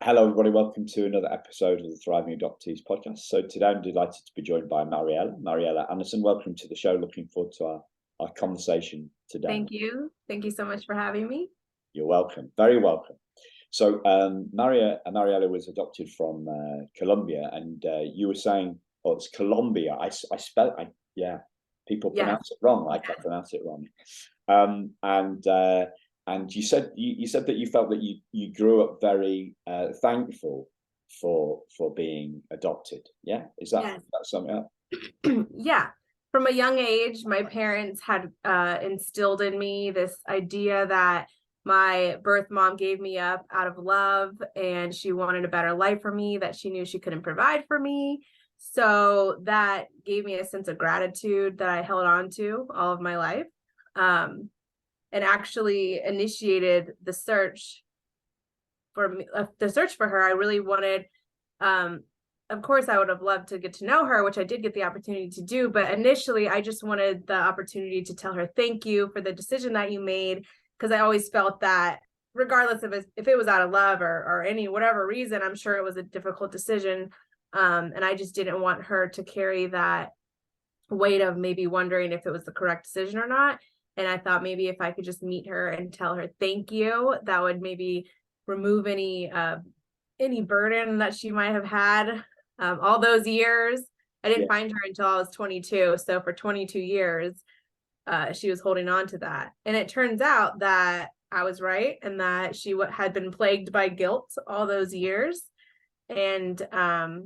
Hello, everybody. Welcome to another episode of the Thriving Adoptees podcast. So today I'm delighted to be joined by Mariela Andersen. Welcome to the show. Looking forward to our conversation today. Thank you. Thank you so much for having me. You're welcome. Very welcome. So Mariela was adopted from Colombia, and you were saying, oh, it's Colombia. People pronounce it wrong. Like I pronounce it wrong. And you said that you felt that you grew up very thankful for being adopted. Yeah, is that something? Yeah. From a young age, my parents had instilled in me this idea that my birth mom gave me up out of love, and she wanted a better life for me that she knew she couldn't provide for me. So that gave me a sense of gratitude that I held on to all of my life. And actually initiated the search for me, for her. I really wanted, of course, I would have loved to get to know her, which I did get the opportunity to do. But initially, I just wanted the opportunity to tell her thank you for the decision that you made, because I always felt that regardless of if it was out of love or any whatever reason, I'm sure it was a difficult decision. And I just didn't want her to carry that weight of maybe wondering if it was the correct decision or not. And I thought maybe if I could just meet her and tell her thank you, that would maybe remove any burden that she might have had all those years. I didn't find her until I was 22. So for 22 years, she was holding on to that. And it turns out that I was right, and that she had been plagued by guilt all those years. And I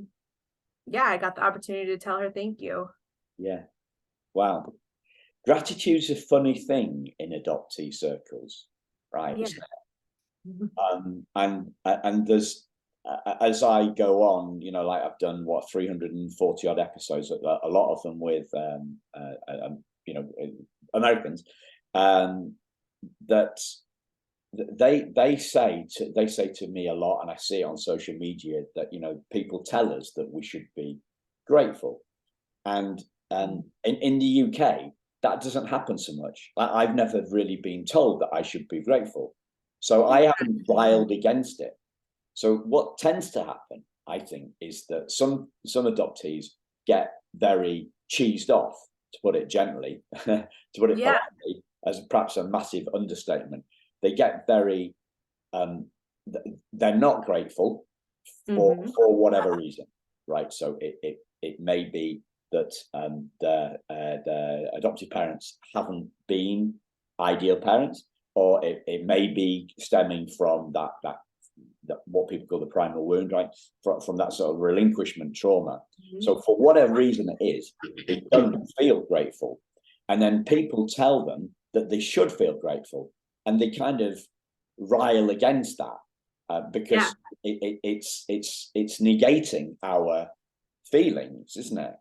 got the opportunity to tell her thank you. Yeah. Wow. Gratitude's a funny thing in adoptee circles, right? Yeah. And there's as I go on, like I've done 340 odd episodes, a lot of them with Americans, that they say to me a lot, and I see it on social media, that people tell us that we should be grateful, and in the UK, that doesn't happen so much. I've never really been told that I should be grateful. So I haven't riled against it. So what tends to happen, I think, is that some adoptees get very cheesed off, to put it gently, to put it politely, as perhaps a massive understatement. They get very, they're not grateful for whatever reason, right? So it may be that the adoptive parents haven't been ideal parents, or it may be stemming from that what people call the primal wound, right? From that sort of relinquishment trauma. So for whatever reason it is, they don't feel grateful, and then people tell them that they should feel grateful, and they kind of rile against that because it's negating our feelings, isn't it?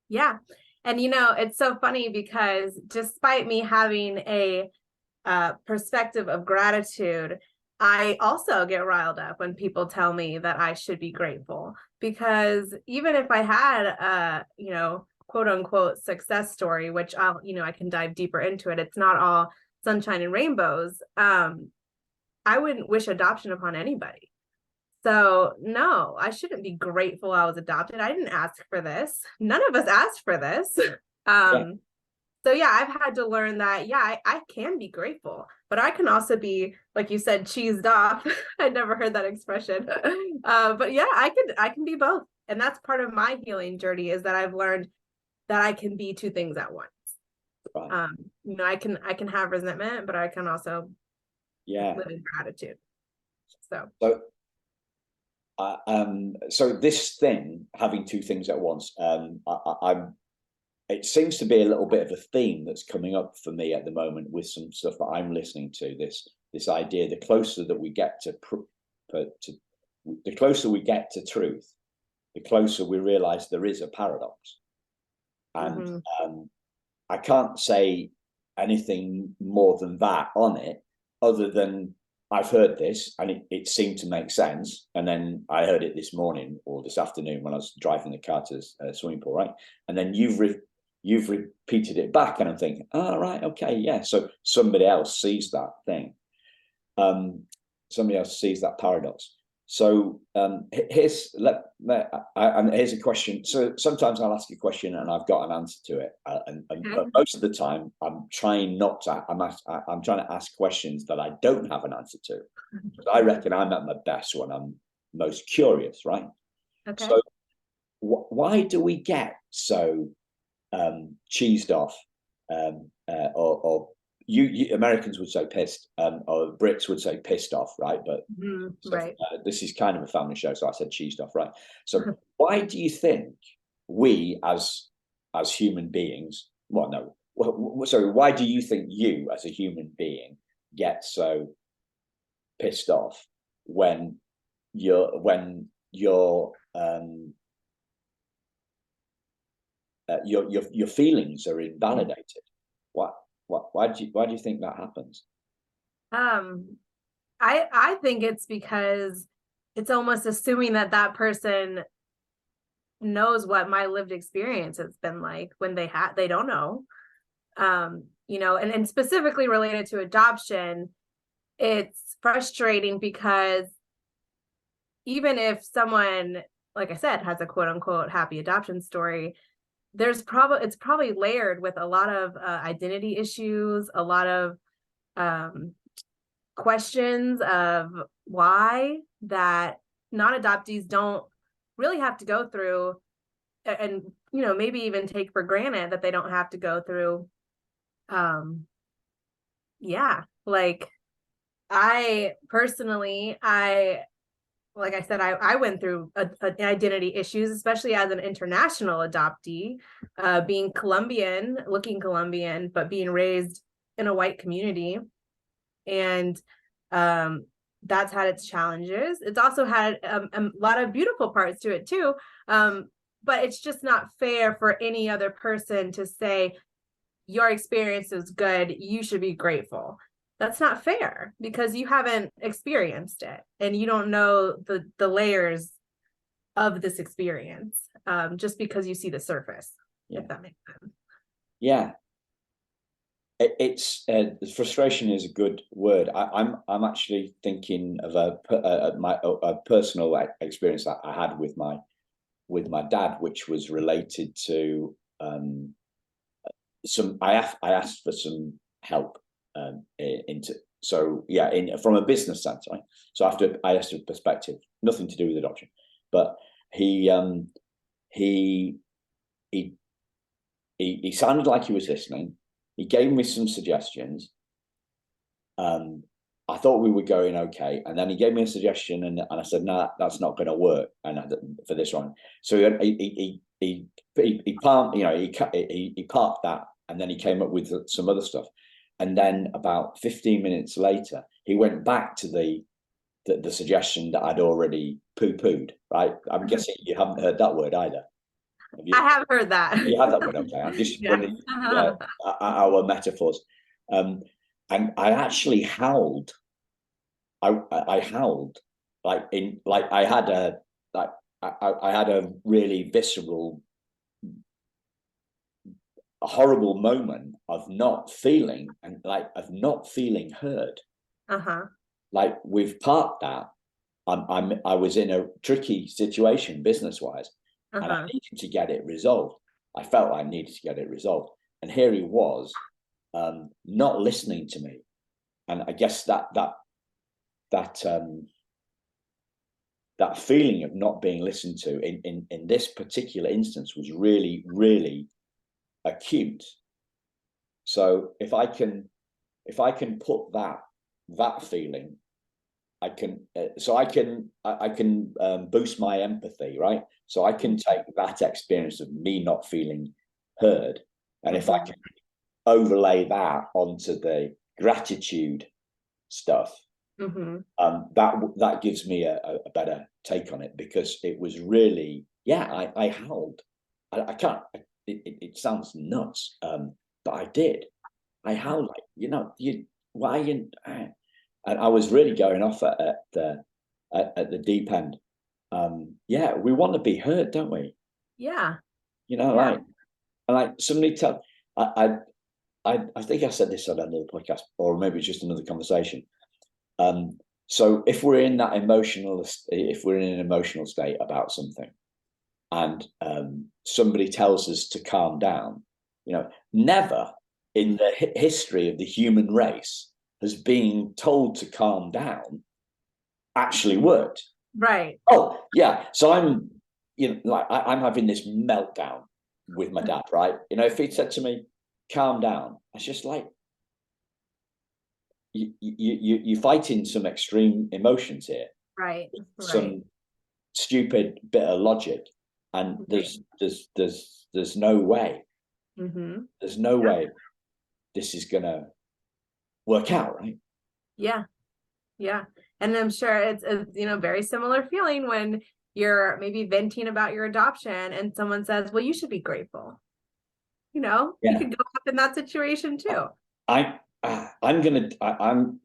Yeah. And, it's so funny because despite me having a perspective of gratitude, I also get riled up when people tell me that I should be grateful, because even if I had a, quote unquote success story, which I can dive deeper into it, it's not all sunshine and rainbows. I wouldn't wish adoption upon anybody. So no, I shouldn't be grateful I was adopted. I didn't ask for this. None of us asked for this. So I've had to learn that, I can be grateful, but I can also be, like you said, cheesed off. I'd never heard that expression. But I can be both. And that's part of my healing journey, is that I've learned that I can be two things at once. Right. I can have resentment, but I can also live in gratitude. So this thing, having two things at once, it seems to be a little bit of a theme that's coming up for me at the moment with some stuff that I'm listening to. This idea: the closer that we get to truth, the closer we realize there is a paradox. And I can't say anything more than that on it, other than I've heard this and it seemed to make sense. And then I heard it this morning or this afternoon when I was driving the car to the swimming pool, right? And then you've repeated it back, and I'm thinking, right, okay, yeah. So somebody else sees that thing. Somebody else sees that paradox. here's here's a question. So sometimes I'll ask a question and I've got an answer to it, and most of the time I'm trying not to. I'm trying to ask questions that I don't have an answer to. I reckon I'm at my best when I'm most curious, right? Okay. So why do we get so cheesed off, or you Americans would say pissed, or Brits would say pissed off, right? But right. This is kind of a family show, so I said cheesed off, right? So why do you think we as human beings? Well, no, sorry. Why do you think you as a human being get so pissed off when your feelings are invalidated? Why do you think that happens? I think it's because it's almost assuming that person knows what my lived experience has been like when they don't know. And specifically related to adoption, it's frustrating because even if someone, like I said, has a quote unquote happy adoption story, it's probably layered with a lot of identity issues, a lot of questions of why that non-adoptees don't really have to go through, and maybe even take for granted that they don't have to go through. Like I personally, like I said, I went through identity issues, especially as an international adoptee, being Colombian, looking Colombian, but being raised in a white community. And that's had its challenges. It's also had a lot of beautiful parts to it too. But it's just not fair for any other person to say, your experience is good, you should be grateful. That's not fair because you haven't experienced it and you don't know the layers of this experience, just because you see the surface, if that makes sense. Yeah. It's frustration is a good word. I'm actually thinking of a personal experience that I had with my dad, which was related to I asked for some help from a business sense, right? So after I asked for perspective, nothing to do with adoption, but he sounded like he was listening. He gave me some suggestions. I thought we were going okay, and then he gave me a suggestion, and I said, "Nah, that's not going to work." And for this one, so he parked that, and then he came up with some other stuff, and then about 15 minutes later, he went back to the suggestion that I'd already poo-pooed. Right? I'm guessing you haven't heard that word either. I have heard that. You have that word, okay? I'm just wondering our metaphors. And I actually howled. I howled I had a really visceral, a horrible moment of not feeling heard. Like we've parked that. I was in a tricky situation business-wise, and I needed to get it resolved. I felt I needed to get it resolved, and here he was, not listening to me. And I guess that feeling of not being listened to in this particular instance was really, really acute. So if I can put that feeling, I can boost my empathy, right? So I can take that experience of me not feeling heard, and if I can overlay that onto the gratitude stuff, that gives me a better take on it, because it was really, I howled. I can't. It sounds nuts, but I did. I howled why you. And I was really going off at the deep end. We want to be heard, don't we? Yeah. Like somebody tell. I think I said this on another podcast, or maybe it's just another conversation. So if we're in that if we're in an emotional state about something, and somebody tells us to calm down, never in the history of the human race has being told to calm down actually worked. Right. Oh yeah. So I'm, I'm having this meltdown with my dad, right? If he'd said to me, calm down, it's just like, you're fighting some extreme emotions here. Right. Some stupid bit of logic. And there's no way. There's no way this is gonna work out, right? Yeah. And I'm sure it's a very similar feeling when you're maybe venting about your adoption and someone says, well, you should be grateful. You could go up in that situation too.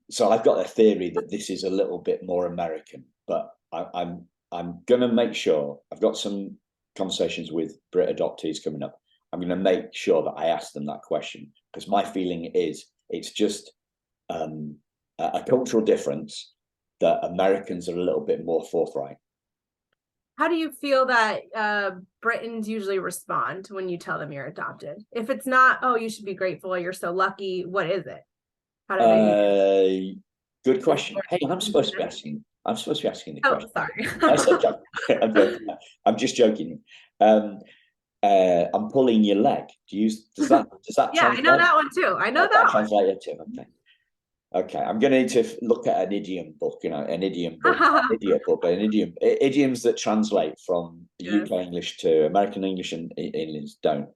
So I've got a theory that this is a little bit more American, but I'm gonna make sure. I've got some conversations with Brit adoptees coming up. I'm going to make sure that I ask them that question, because my feeling is it's just a cultural difference that Americans are a little bit more forthright. How do you feel that Britons usually respond when you tell them you're adopted? If it's not, oh, you should be grateful, you're so lucky, what is it? How do they? Good question. Hey, I'm supposed to be asking the question. Sorry. I'm just joking. I'm pulling your leg. Does that yeah, translate? I know that one too. I know that translate it too. Okay. I'm going to need to look at an idiom book, an idiom book, idioms that translate from UK English to American English, and English don't.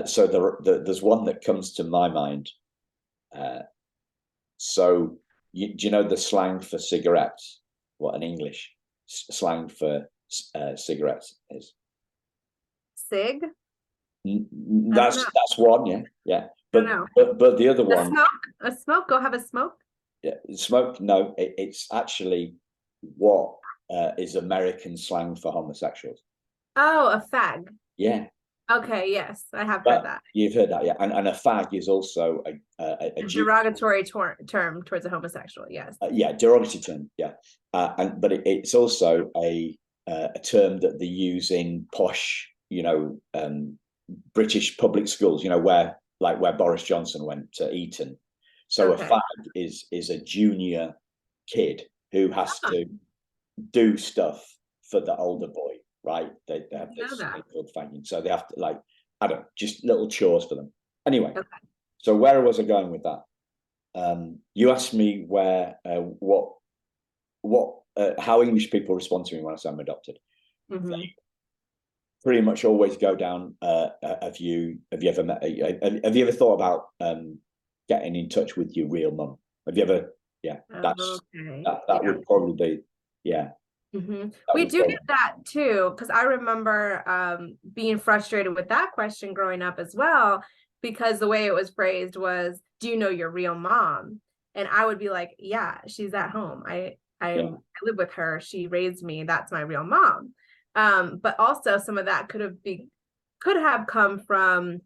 So there's one that comes to my mind. So do you know the slang for cigarettes? What an English slang for cigarettes is? Cig. That's one. Yeah. But the other one. A smoke. Go have a smoke. Yeah, smoke. No, it's actually what is American slang for homosexuals. Oh, a fag. Yeah. Okay. Yes, I have heard that. You've heard that, yeah. And a fag is also a derogatory term towards a homosexual. Yes. Derogatory term. Yeah. But it's also a term that they use in posh, British public schools. Where Boris Johnson went to Eton. So a fag is a junior kid who has to do stuff for the older boy, right? They have this thing called fagging. So they have to just little chores for them. Anyway, so where was I going with that? You asked me where how English people respond to me when I say I'm adopted. They pretty much always go down. Have you ever thought about getting in touch with your real mum? Have you ever? Yeah, that would probably be We do get that too, because I remember being frustrated with that question growing up as well, because the way it was phrased was, do you know your real mom? And I would be like, yeah, she's at home. I live with her. She raised me. That's my real mom. But also some of that could have come from,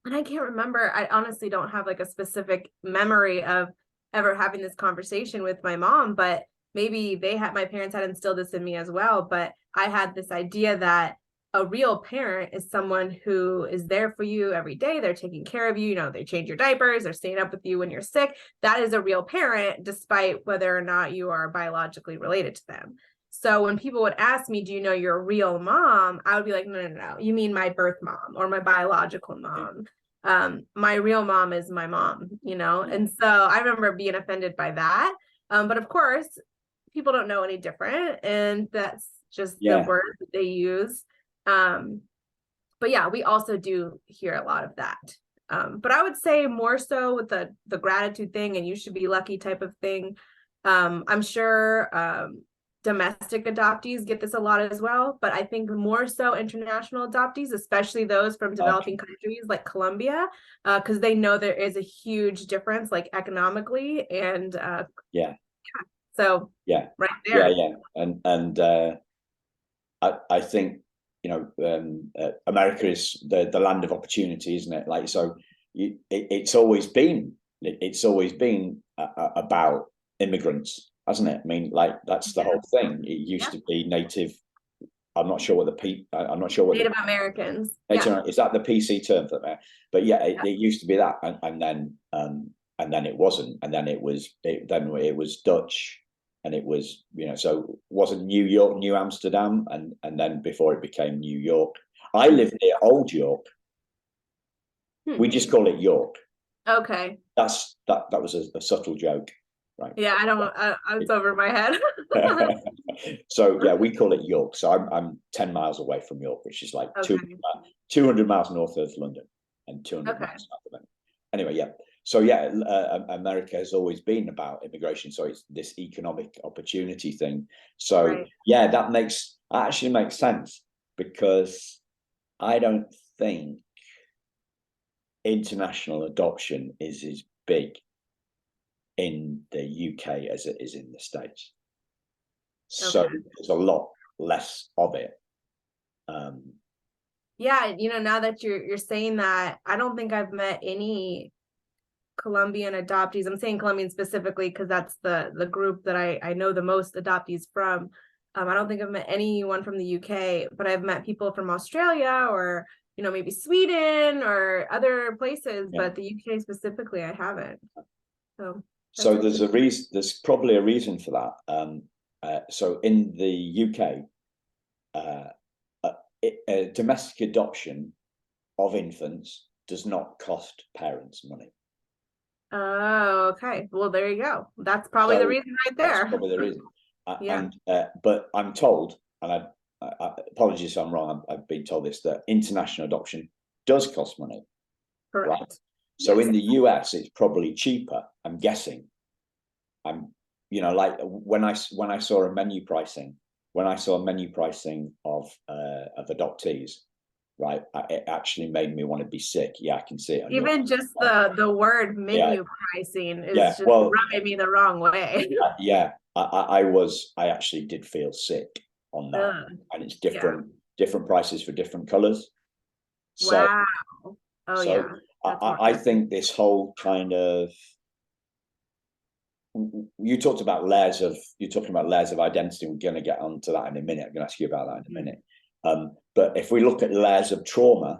and I can't remember. I honestly don't have a specific memory of ever having this conversation with my mom, but maybe my parents had instilled this in me as well. But I had this idea that a real parent is someone who is there for you every day. They're taking care of you. They change your diapers. They're staying up with you when you're sick. That is a real parent, despite whether or not you are biologically related to them. So when people would ask me, do you know your real mom? I would be like, no. You mean my birth mom or my biological mom. My real mom is my mom, And so I remember being offended by that. But of course, people don't know any different. And that's just the word that they use. But yeah, we also do hear a lot of that. But I would say more so with the gratitude thing and you should be lucky type of thing. I'm sure domestic adoptees get this a lot as well, but I think more so international adoptees, especially those from developing countries like Colombia, because they know there is a huge difference, economically, and so right there, and I think America is the land of opportunity, isn't it? It's always been about immigrants, hasn't it? I mean, like that's the whole thing. It used to be native. I'm not sure what I'm not sure what Native Americans. is that the PC term for that? But yeah, it used to be that, and then it wasn't, and then it was Dutch, and it was so it wasn't New York, New Amsterdam, and then before it became New York. I live near Old York. We just call it York. Okay. That was a subtle joke, right? Yeah, I don't. It's over my head. So yeah, we call it York. So I'm 10 miles away from York, which is like 200 miles north of London and 200 miles south of London. Anyway, yeah. So yeah, America has always been about immigration. So it's this economic opportunity thing. So yeah, that actually makes sense, because I don't think international adoption is as big in the UK as it is in the States. So there's a lot less of it. Yeah, now that you're saying that, I don't think I've met any Colombian adoptees. I'm saying Colombian specifically because that's the group that I know the most adoptees from. I don't think I've met anyone from the UK, but I've met people from Australia or maybe Sweden or other places, but the UK specifically I haven't. So there's a reason. There's probably a reason for that. So in the UK, domestic adoption of infants does not cost parents money. Oh, okay. Well, there you go. That's probably the reason right there. That's probably the reason. But I'm told, and apologies if I'm wrong, I've been told this, that international adoption does cost money. Correct. Right? So in the US, it's probably cheaper, I'm guessing. Like when I saw a menu pricing, of adoptees, right, it actually made me want to be sick. Yeah, I can see it. Even just the word menu pricing is just rubbing me the wrong way. I actually did feel sick on that. And it's different prices for different colors. So, wow. Oh, so I think this whole kind of, you're talking about layers of identity. We're going to get onto that in a minute. I'm going to ask you about that in a minute. But if we look at layers of trauma,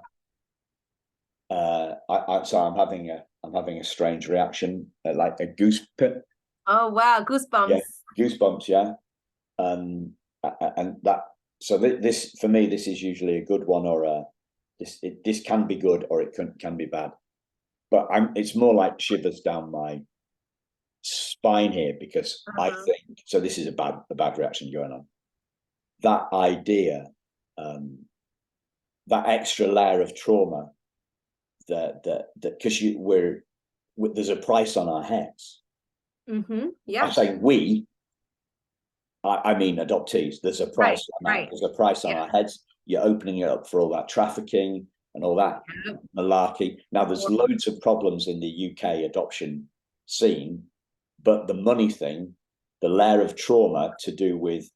I'm having a strange reaction, like a goosebump. Oh wow, goosebumps. Yeah, goosebumps. Yeah, and that. So this for me, this is usually a good one, or this can be good, or it can be bad. But it's more like shivers down my spine here, because I think so. This is a bad reaction going on. That idea, that extra layer of trauma, that because there's a price on our heads. Yeah. I'm saying we. I mean adoptees. There's a price. There's a price on our heads. You're opening it up for all that trafficking and all that malarkey. Now there's loads of problems in the UK adoption scene, but the money thing, the layer of trauma to do with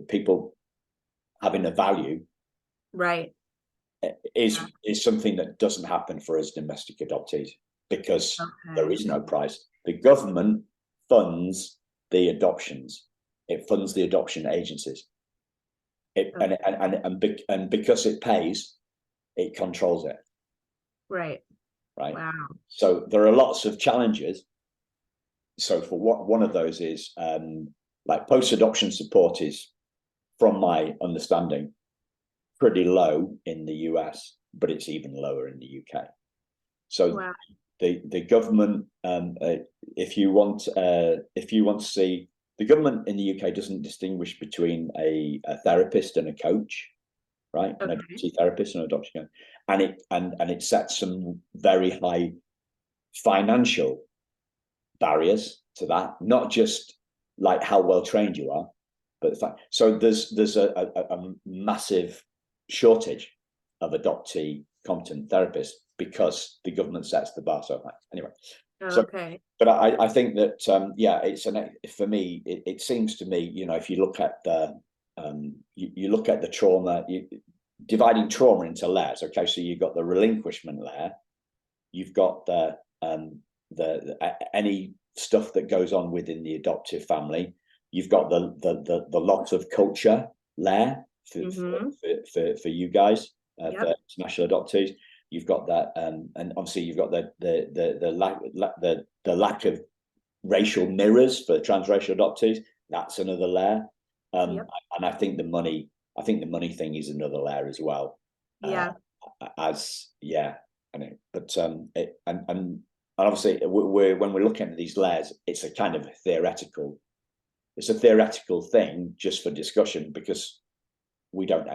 people having a value, right, is something that doesn't happen for us domestic adoptees, because there is no price. The government funds the adoptions. It funds the adoption agencies. And because it pays, it controls it. Right. Wow. So there are lots of challenges. So for one of those is like post-adoption support is, from my understanding, pretty low in the US, but it's even lower in the UK. So the government, if you want to see, the government in the UK doesn't distinguish between a therapist and a coach, right? An adoptee therapist and an adoption coach, and it sets some very high financial barriers to that, not just like how well trained you are, but the fact. So there's a massive shortage of adoptee competent therapists, because the government sets the bar so high. Anyway, but I think that for me, it seems to me, if you look at the you look at the trauma, dividing trauma into layers. Okay, so you've got the relinquishment layer, you've got the any stuff that goes on within the adoptive family. You've got the lots of culture layer for you guys, for international adoptees. You've got that, and obviously you've got the lack of racial mirrors for transracial adoptees. That's another layer, and I think the money thing is another layer as well. And obviously when we're looking at these layers, it's a kind of theoretical thing just for discussion, because we don't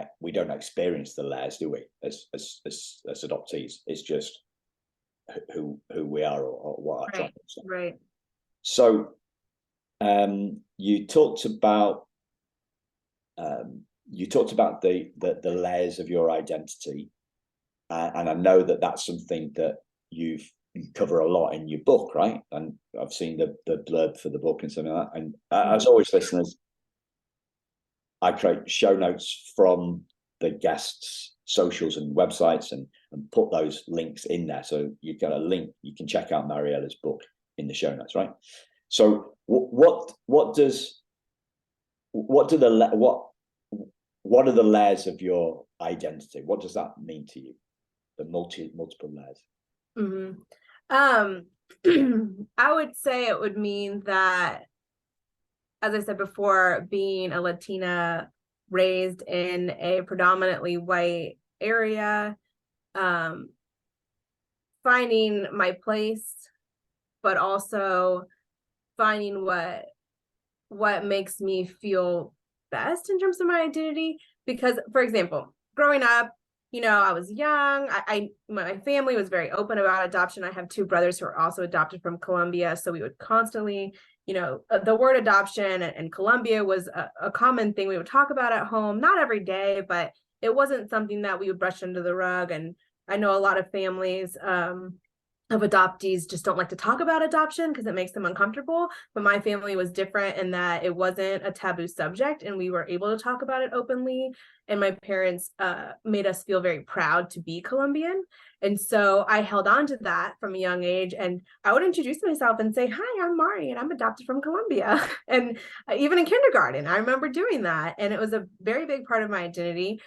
experience the layers, do we, as adoptees? It's just who we are, or what our tribe is. Right. So you talked about the layers of your identity, and I know that that's something that you cover a lot in your book, right? And I've seen the blurb for the book and something like that. And as always, listeners, I create show notes from the guests' socials and websites and put those links in there. So you've got a link, you can check out Mariela's book in the show notes, right? So what are the layers of your identity? What does that mean to you? The multiple layers. I would say it would mean that, as I said before, being a Latina raised in a predominantly white area, finding my place, but also finding what makes me feel best in terms of my identity. Because, for example, growing up, I was young. My family was very open about adoption. I have two brothers who are also adopted from Colombia. So we would constantly, the word adoption and Colombia was a common thing we would talk about at home, not every day, but it wasn't something that we would brush under the rug. And I know a lot of families of adoptees just don't like to talk about adoption because it makes them uncomfortable. But my family was different in that it wasn't a taboo subject, and we were able to talk about it openly. And my parents made us feel very proud to be Colombian. And so I held on to that from a young age. And I would introduce myself and say, "Hi, I'm Mari, and I'm adopted from Colombia." And even in kindergarten, I remember doing that. And it was a very big part of my identity.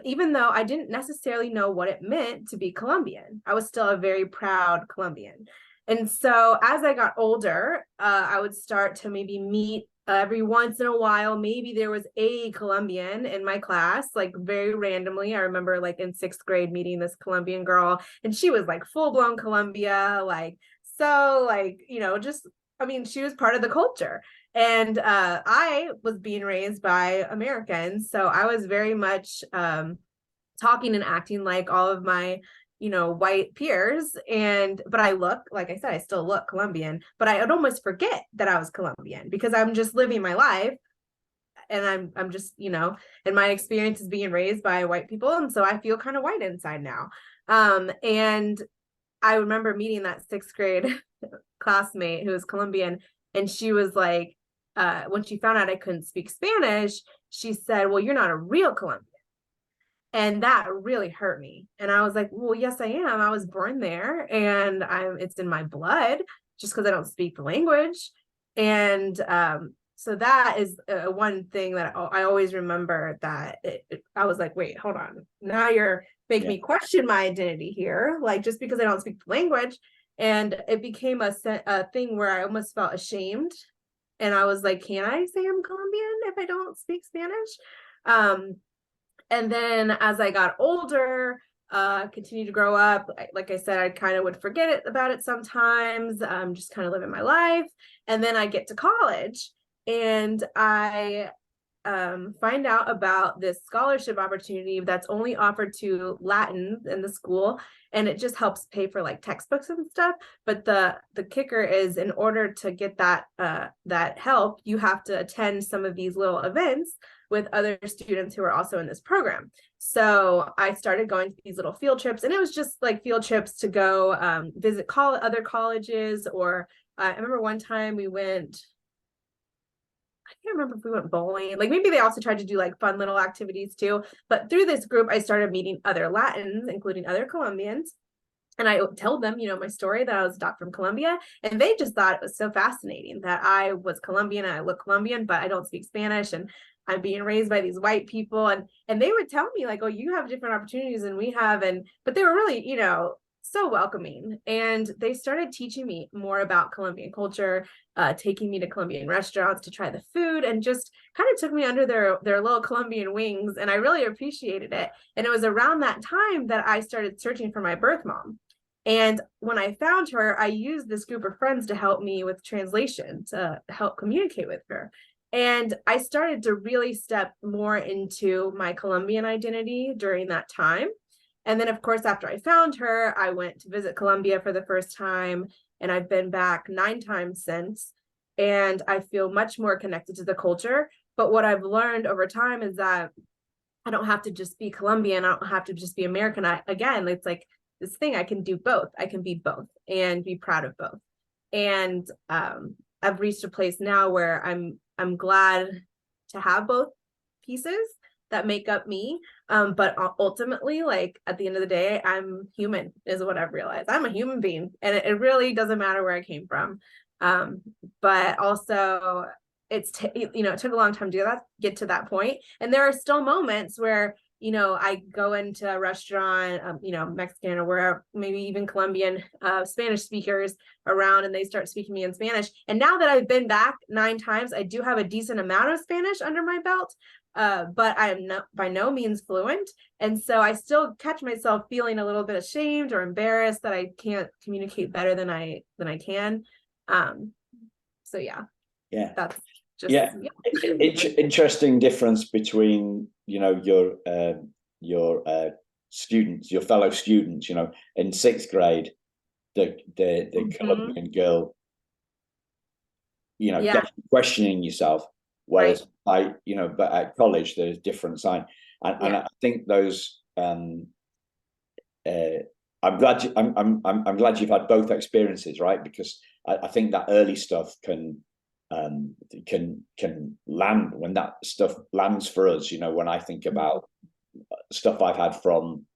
Even though I didn't necessarily know what it meant to be Colombian, I was still a very proud Colombian. And so as I got older, I would start to maybe meet every once in a while. Maybe there was a Colombian in my class, like very randomly. I remember like in 6th grade meeting this Colombian girl, and she was like full-blown Colombia, she was part of the culture. And I was being raised by Americans, so I was very much talking and acting like all of my, white peers. But I look, like I said, I still look Colombian, but I would almost forget that I was Colombian because I'm just living my life. And I'm just, and my experience is being raised by white people. And so I feel kind of white inside now. And I remember meeting that 6th grade classmate who was Colombian, and she was like, when she found out I couldn't speak Spanish, she said, "Well, you're not a real Colombian." And that really hurt me. And I was like, "Well, yes, I am. I was born there, and it's in my blood, just because I don't speak the language." And so that is one thing that I always remember, that I was like, "Wait, hold on. Now you're making me question my identity here, like just because I don't speak the language." And it became a thing where I almost felt ashamed. And I was like, "Can I say I'm Colombian if I don't speak Spanish?" And then as I got older, continued to grow up, like I said, I kind of would forget about it sometimes, just kind of living my life. And then I get to college, and I find out about this scholarship opportunity that's only offered to Latins in the school, and it just helps pay for like textbooks and stuff. But the kicker is, in order to get that help, you have to attend some of these little events with other students who are also in this program. So I started going to these little field trips, and it was just like field trips to go visit other colleges. Or I remember one time we went, I can't remember if we went bowling. Like maybe they also tried to do like fun little activities too. But through this group, I started meeting other Latins, including other Colombians. And I told them, my story, that I was adopted from Colombia, and they just thought it was so fascinating that I was Colombian and I look Colombian, but I don't speak Spanish, and I'm being raised by these white people. And they would tell me like, oh, you have different opportunities than we have. But they were really, so welcoming. And they started teaching me more about Colombian culture, taking me to Colombian restaurants to try the food, and just kind of took me under their little Colombian wings. And I really appreciated it. And it was around that time that I started searching for my birth mom. And when I found her, I used this group of friends to help me with translation, to help communicate with her. And I started to really step more into my Colombian identity during that time. And then, of course, after I found her, I went to visit Colombia for the first time, and I've been back 9 times since. And I feel much more connected to the culture. But what I've learned over time is that I don't have to just be Colombian. I don't have to just be American. Again, it's like this thing, I can do both. I can be both and be proud of both. And I've reached a place now where I'm glad to have both pieces that make up me. But ultimately, like at the end of the day, I'm human, is what I've realized. I'm a human being, and it really doesn't matter where I came from. But also, it took a long time to get to that point. And there are still moments where, I go into a restaurant, Mexican or wherever, maybe even Colombian, Spanish speakers around, and they start speaking to me in Spanish. And now that I've been back 9 times, I do have a decent amount of Spanish under my belt, but I am by no means fluent. And so I still catch myself feeling a little bit ashamed or embarrassed that I can't communicate better than I can. So yeah, that's just interesting difference between your students, your fellow students. In 6th grade, the Colombian girl, questioning yourself, whereas but at college there's a different side, and I think those. I'm glad you've had both experiences, right? Because I think that early stuff can land, when that stuff lands for us. When I think about stuff I've had from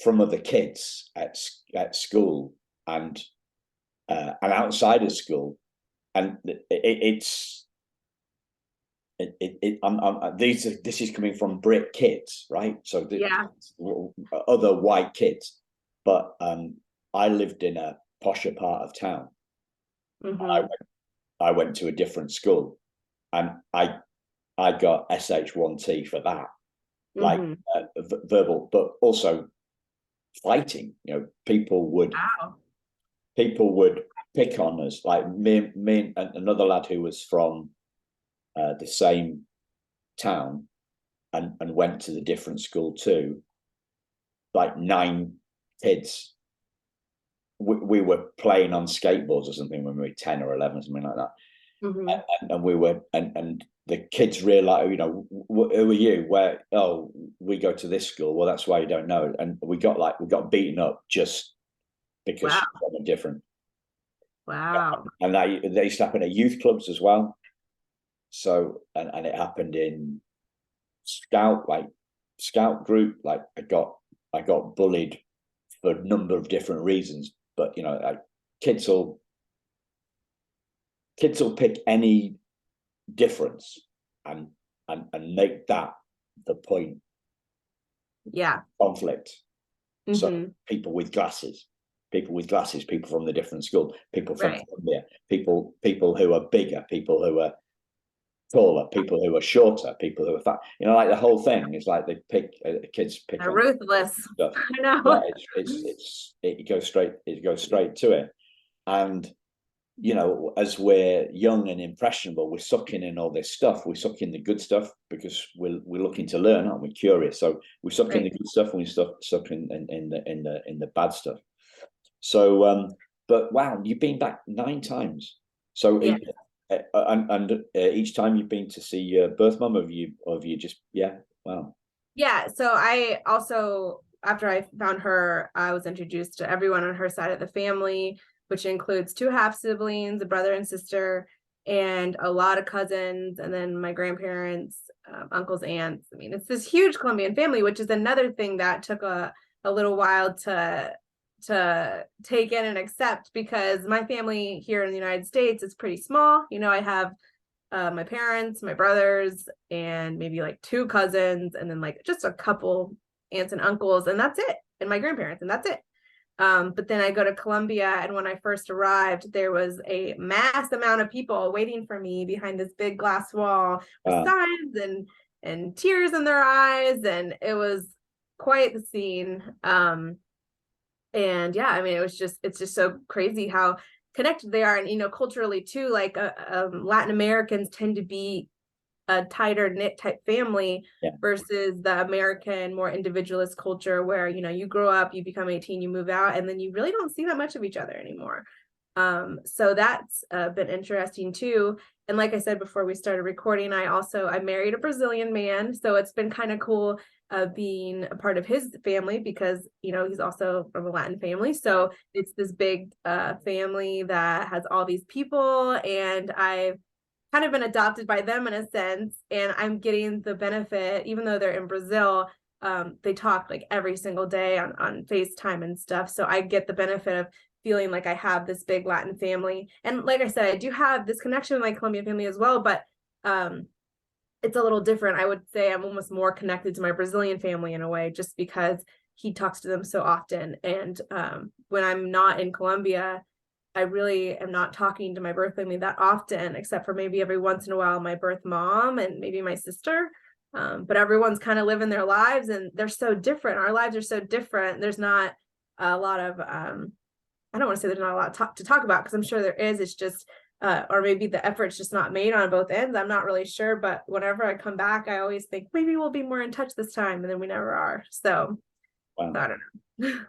other kids at school and outside of school, and this is coming from Brit kids, right? So other white kids, but I lived in a posher part of town. I went to a different school, and I got SH1T for that, like verbal, but also fighting. People would pick on us. Like me and another lad who was from the same town and went to the different school too. Like 9 kids. We were playing on skateboards or something when we were 10 or 11, something like that. And we were, and the kids realized, who are you? Where? Oh, we go to this school. Well, that's why you don't know. And we got beaten up just because we're different. Wow. And they used to happen at youth clubs as well. So, and it happened in scout group. Like I got bullied for a number of different reasons. But kids will pick any difference and make that the point. Conflict. So people with glasses, people from the different school, people from Colombia, people who are bigger, people who are taller, people who are shorter, people who are fat. Like the whole thing is like they pick kids pick. They're ruthless. Stuff. I know. It goes straight to it, and as we're young and impressionable, we're sucking in all this stuff. We suck in the good stuff because we're looking to learn, aren't we? Curious. So we suck in the good stuff, and we suck in the bad stuff. So, but wow, you've been back 9 times. So. And each time you've been to see your birth mum, have you just wow. So I also, after I found her, I was introduced to everyone on her side of the family, which includes 2 half siblings, a brother and sister, and a lot of cousins, and then my grandparents, uncles, aunts. I mean, it's this huge Colombian family, which is another thing that took a a little while to take in and accept, because my family here in the United States is pretty small. You know, I have my parents, my brothers, and maybe like 2 cousins, and then like just a couple aunts and uncles, and that's it, and my grandparents, and that's it. But then I go to Colombia, and when I first arrived, there was a mass amount of people waiting for me behind this big glass wall with signs and tears in their eyes, and it was quite the scene. And yeah, I mean, it's just so crazy how connected they are, and you know, culturally too. Like Latin Americans tend to be a tighter knit type family, versus the American more individualist culture where, you know, you grow up, you become 18, you move out, and then you really don't see that much of each other anymore. So that's been interesting too. And like I said before we started recording, I married a Brazilian man, so it's been kind of cool being a part of his family, because you know, he's also from a Latin family, so it's this big family that has all these people, and I've kind of been adopted by them in a sense, and I'm getting the benefit, even though they're in Brazil. They talk like every single day on FaceTime and stuff, so I get the benefit of feeling like I have this big Latin family. And like I said, I do have this connection with my Colombian family as well, but it's a little different. I would say I'm almost more connected to my Brazilian family in a way, just because he talks to them so often. And when I'm not in Colombia, I really am not talking to my birth family that often, except for maybe every once in a while my birth mom and maybe my sister. But everyone's kind of living their lives, and they're so different. Our lives are so different. There's not a lot of I don't want to say there's not a lot to talk about, because I'm sure there is. It's just or maybe the effort's just not made on both ends. I'm not really sure, but whenever I come back, I always think maybe we'll be more in touch this time, and then we never are. So I don't know.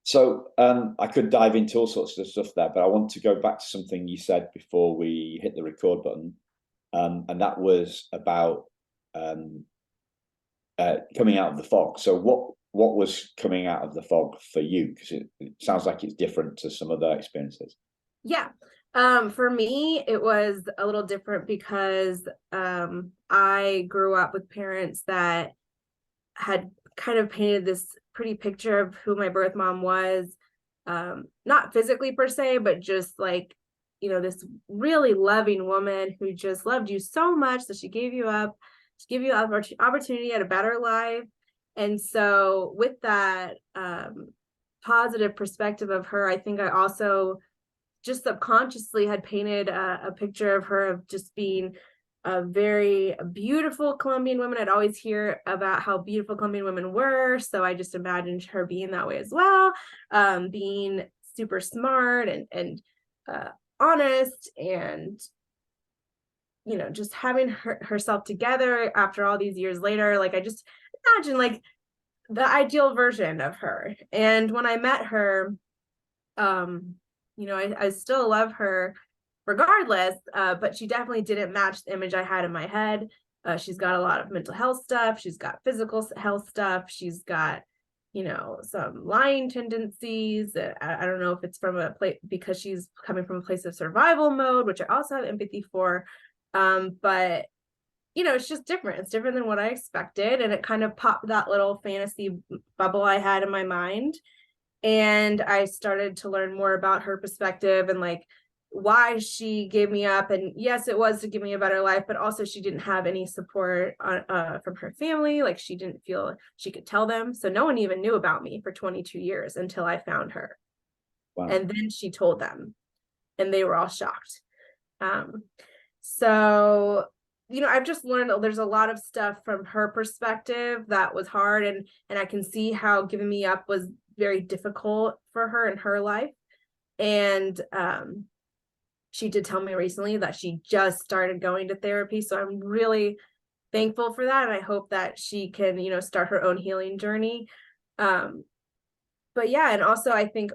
So I could dive into all sorts of stuff there, but I want to go back to something you said before we hit the record button, and that was about coming out of the fog. So what was coming out of the fog for you? Because it sounds like it's different to some other experiences. Yeah. For me, it was a little different because I grew up with parents that had kind of painted this pretty picture of who my birth mom was, not physically per se, but just like, you know, this really loving woman who just loved you so much that she gave you up to give you an opportunity at a better life. And so with that positive perspective of her, I think I also just subconsciously had painted a picture of her of just being a very beautiful Colombian woman. I'd always hear about how beautiful Colombian women were, so I just imagined her being that way as well, being super smart and honest, and you know, just having herself together after all these years later. Like I just imagine like the ideal version of her. And when I met her, you know, I still love her regardless, but she definitely didn't match the image I had in my head. She's got a lot of mental health stuff. She's got physical health stuff. She's got, you know, some lying tendencies. I don't know if it's from a place because she's coming from a place of survival mode, which I also have empathy for. But you know, it's just different. It's different than what I expected. And it kind of popped that little fantasy bubble I had in my mind. And I started to learn more about her perspective and like why she gave me up. And yes, it was to give me a better life, but also she didn't have any support from her family. Like she didn't feel she could tell them. So no one even knew about me for 22 years until I found her. Wow. And then she told them, and they were all shocked. So, you know, I've just learned that there's a lot of stuff from her perspective that was hard. And I can see how giving me up was very difficult for her in her life. And she did tell me recently that she just started going to therapy. So I'm really thankful for that. And I hope that she can, you know, start her own healing journey. But yeah, and also I think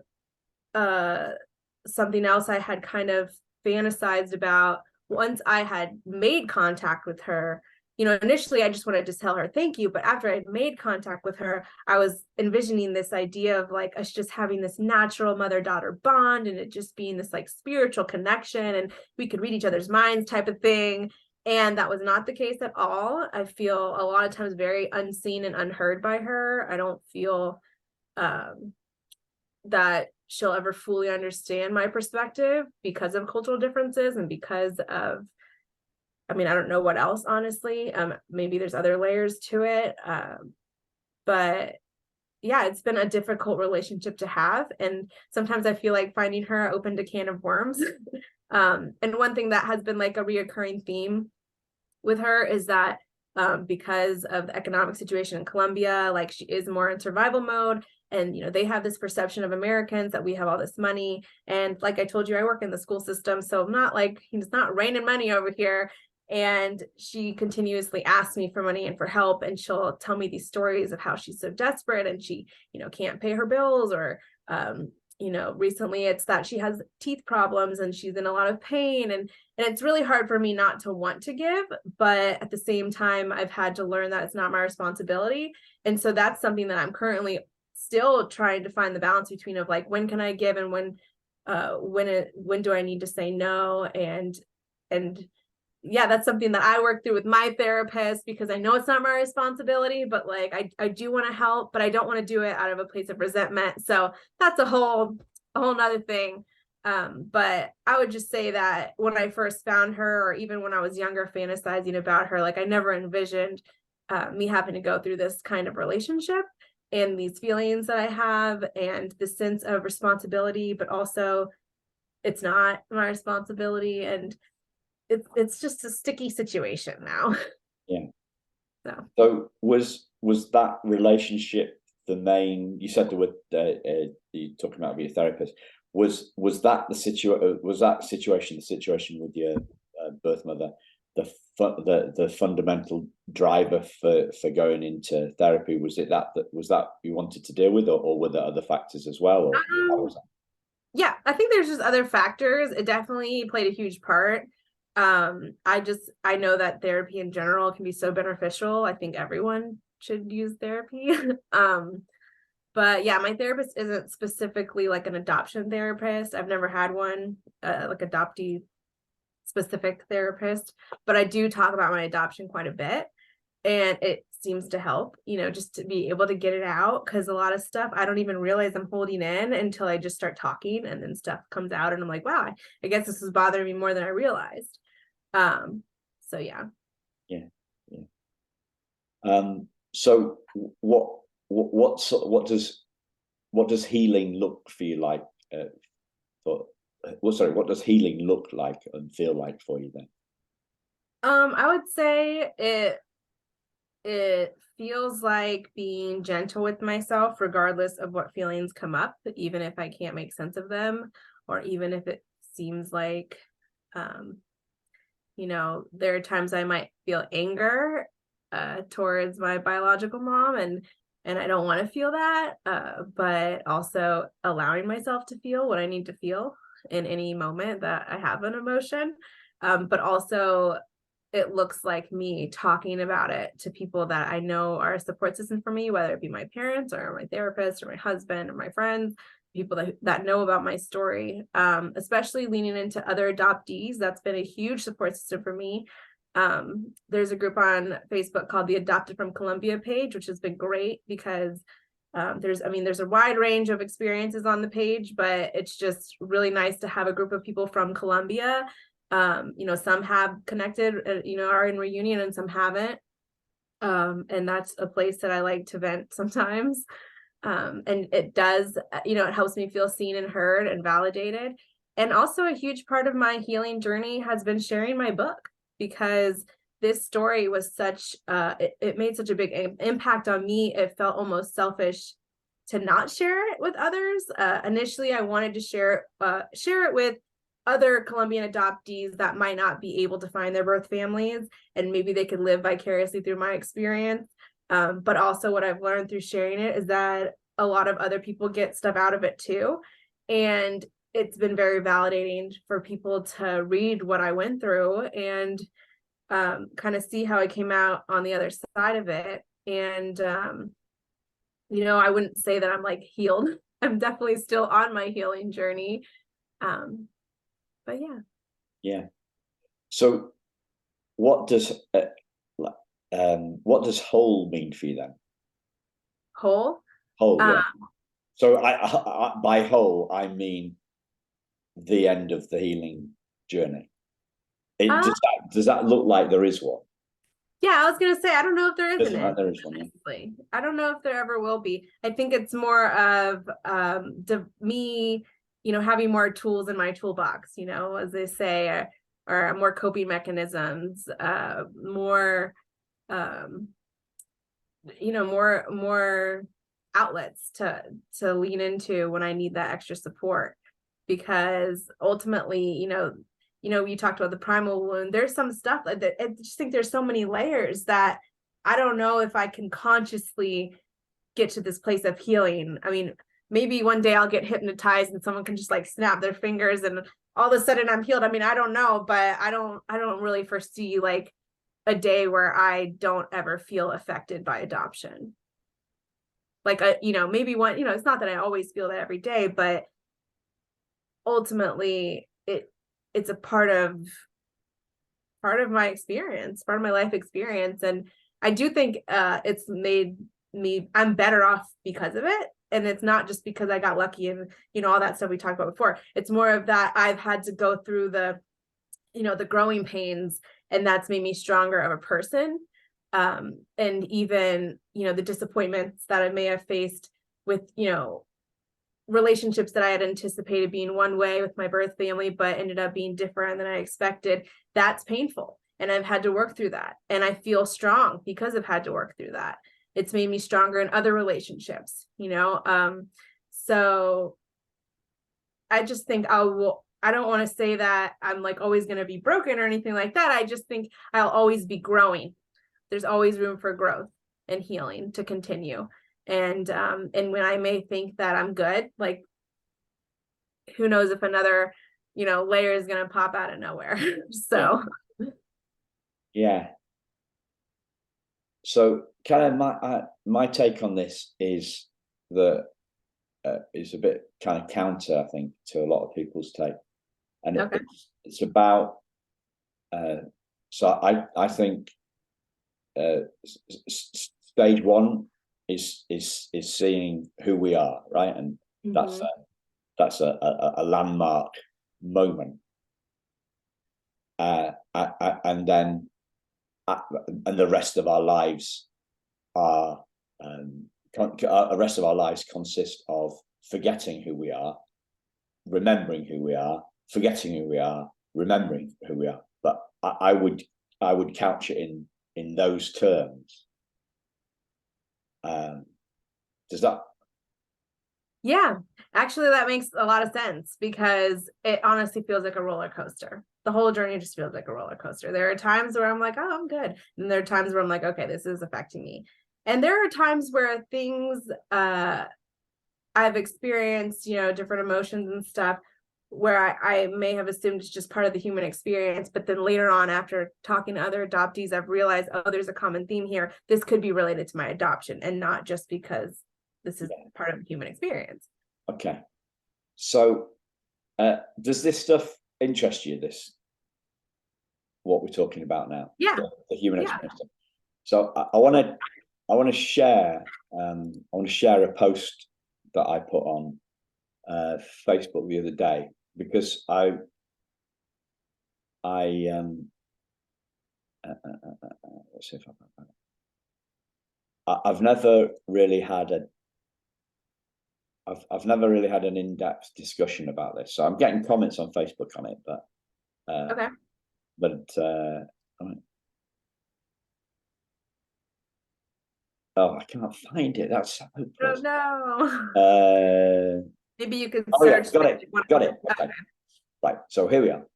something else I had kind of fantasized about once I had made contact with her, you know, initially I just wanted to tell her thank you, but after I had made contact with her, I was envisioning this idea of like us just having this natural mother-daughter bond, and it just being this like spiritual connection, and we could read each other's minds type of thing. And that was not the case at all. I feel a lot of times very unseen and unheard by her. I don't feel that she'll ever fully understand my perspective because of cultural differences and because of, I mean, I don't know what else, honestly. Maybe there's other layers to it. But yeah, it's been a difficult relationship to have. And sometimes I feel like finding her opened a can of worms. And one thing that has been like a reoccurring theme with her is that because of the economic situation in Colombia, like she is more in survival mode. And, you know, they have this perception of Americans that we have all this money. And like I told you, I work in the school system. So I'm not like, it's not raining money over here. And she continuously asks me for money and for help. And she'll tell me these stories of how she's so desperate and she, you know, can't pay her bills, or, you know, recently it's that she has teeth problems and she's in a lot of pain. And it's really hard for me not to want to give, but at the same time, I've had to learn that it's not my responsibility. And so that's something that I'm currently still trying to find the balance between, of like, when can I give and when do I need to say no? And yeah, that's something that I work through with my therapist, because I know it's not my responsibility, but like, I do want to help, but I don't want to do it out of a place of resentment. So that's a whole nother thing. But I would just say that when I first found her, or even when I was younger, fantasizing about her, like I never envisioned me having to go through this kind of relationship and these feelings that I have and the sense of responsibility, but also it's not my responsibility. And it's just a sticky situation now. Yeah. So was that relationship the main? You said there were you talking about your therapist. Was that the situation? Was that situation the situation with your birth mother? The fundamental driver for going into therapy? Was that you wanted to deal with, or were there other factors as well? Or how was that? Yeah, I think there's just other factors. It definitely played a huge part. I know that therapy in general can be so beneficial. I think everyone should use therapy. But yeah, my therapist isn't specifically like an adoption therapist. I've never had one, like adoptee specific therapist, but I do talk about my adoption quite a bit, and it seems to help, you know, just to be able to get it out, because a lot of stuff I don't even realize I'm holding in until I just start talking, and then stuff comes out and I'm like, wow, I guess this is bothering me more than I realized. So yeah. Yeah. So what does healing look for you like? What does healing look like and feel like for you then? I would say it feels like being gentle with myself, regardless of what feelings come up, even if I can't make sense of them, or even if it seems like, you know, there are times I might feel anger towards my biological mom, and I don't want to feel that, but also allowing myself to feel what I need to feel in any moment that I have an emotion. But also it looks like me talking about it to people that I know are a support system for me, whether it be my parents or my therapist or my husband or my friends, people that know about my story, especially leaning into other adoptees. That's been a huge support system for me. There's a group on Facebook called the Adopted from Colombia page, which has been great because there's a wide range of experiences on the page, but it's just really nice to have a group of people from Colombia. You know, some have connected, you know, are in reunion, and some haven't. And that's a place that I like to vent sometimes. And it does, you know, it helps me feel seen and heard and validated. And also a huge part of my healing journey has been sharing my book, because this story was such, it made such a big impact on me. It felt almost selfish to not share it with others. Initially, I wanted to share it with other Colombian adoptees that might not be able to find their birth families, and maybe they could live vicariously through my experience. But also what I've learned through sharing it is that a lot of other people get stuff out of it too. And it's been very validating for people to read what I went through and kind of see how I came out on the other side of it. And, you know, I wouldn't say that I'm like healed. I'm definitely still on my healing journey. But yeah. Yeah. So what does whole mean for you then? Whole? Whole, yeah. So by whole, I mean the end of the healing journey. Does that look like there is one? Yeah, I was gonna say, I don't know if there is Doesn't like there is one. honestly. I don't know if there ever will be. I think it's more of me, having more tools in my toolbox, as they say, or more coping mechanisms, more more outlets to lean into when I need that extra support. Because ultimately, you talked about the primal wound. There's some stuff that I just think there's so many layers that I don't know if I can consciously get to this place of healing. I mean, maybe one day I'll get hypnotized and someone can just like snap their fingers and all of a sudden I'm healed. I mean, I don't know, but I don't really foresee like a day where I don't ever feel affected by adoption. Like, maybe one, it's not that I always feel that every day, but ultimately it's a part of my experience, part of my life experience. And I do think it's made me, I'm better off because of it. And it's not just because I got lucky and, all that stuff we talked about before. It's more of that I've had to go through the growing pains, and that's made me stronger of a person. And even, the disappointments that I may have faced with, relationships that I had anticipated being one way with my birth family, but ended up being different than I expected. That's painful. And I've had to work through that. And I feel strong because I've had to work through that. It's made me stronger in other relationships, so I just think I don't want to say that I'm like always going to be broken or anything like that. I just think I'll always be growing. There's always room for growth and healing to continue. And when I may think that I'm good, like, who knows if another, layer is going to pop out of nowhere. So. Yeah. So kind of my take on this is that it's a bit kind of counter, I think, to a lot of people's take. And okay. It's about, so I think stage one is seeing who we are, right? And that's a landmark moment. And then and the rest of our lives are the rest of our lives consist of forgetting who we are, remembering who we are, forgetting who we are, remembering who we are. But I would couch it in those terms. Does that? Yeah, actually, that makes a lot of sense, because it honestly feels like a roller coaster. The whole journey just feels like a roller coaster. There are times where I'm like, oh, I'm good. And there are times where I'm like, okay, this is affecting me. And there are times where things I've experienced, different emotions and stuff, where I may have assumed it's just part of the human experience. But then later on, after talking to other adoptees, I've realized, oh, there's a common theme here. This could be related to my adoption and not just because this is part of the human experience. Okay. So does this stuff interest you, what we're talking about now? Yeah. The human experience. So I want to share a post that I put on Facebook the other day, because let's see if I can find it. I've never really had an in-depth discussion about this. So I'm getting comments on Facebook on it, but okay. But oh, I can't find it. That's so hopeless. Oh no. Maybe you could search. Yeah, got it. Okay. Right. So here we are.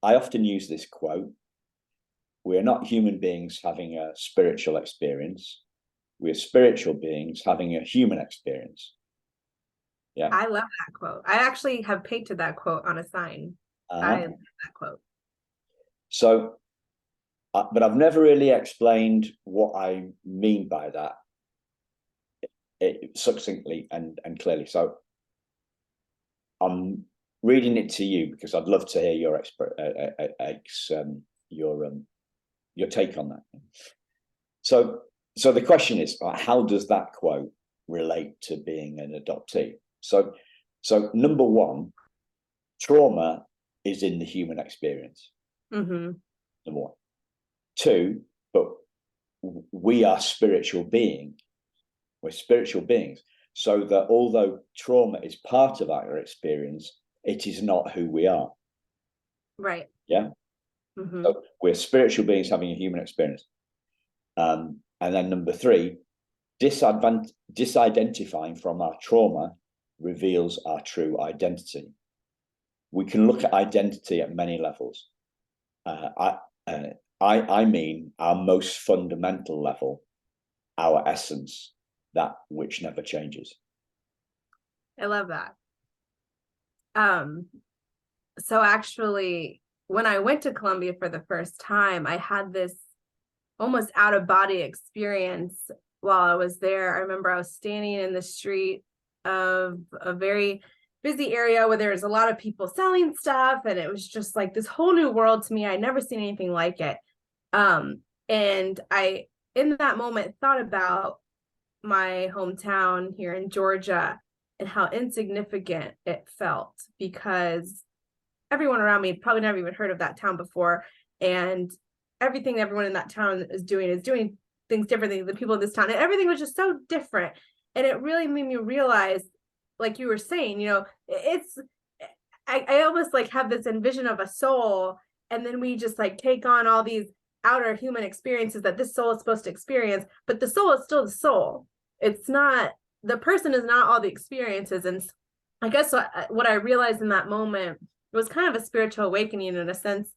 I often use this quote: "We are not human beings having a spiritual experience. We are spiritual beings having a human experience." Yeah. I love that quote. I actually have painted that quote on a sign. I love that quote. So, but I've never really explained what I mean by that succinctly and clearly. So I'm reading it to you because I'd love to hear your take on that. So the question is, how does that quote relate to being an adoptee. So number one, trauma is in the human experience. Mm-hmm. Number one. Two, but we are spiritual beings. We're spiritual beings. So that although trauma is part of our experience, it is not who we are. Right. Yeah. Mm-hmm. So we're spiritual beings having a human experience. And then number three, disidentifying from our trauma reveals our true identity. We can look at identity at many levels. I mean our most fundamental level, our essence, that which never changes. I love that. So actually, when I went to Colombia for the first time, I had this almost out of body experience while I was there. I remember I was standing in the street of a very busy area where there was a lot of people selling stuff, and it was just like this whole new world to me. I'd never seen anything like it. And I, in that moment, thought about my hometown here in Georgia and how insignificant it felt, because everyone around me had probably never even heard of that town before. And everything everyone in that town is doing things differently than the people in this town. And everything was just so different. And it really made me realize, like you were saying, I almost like have this envision of a soul, and then we just like take on all these outer human experiences that this soul is supposed to experience, but the soul is still the soul. It's not, the person is not all the experiences. And I guess what I realized in that moment was kind of a spiritual awakening, in a sense,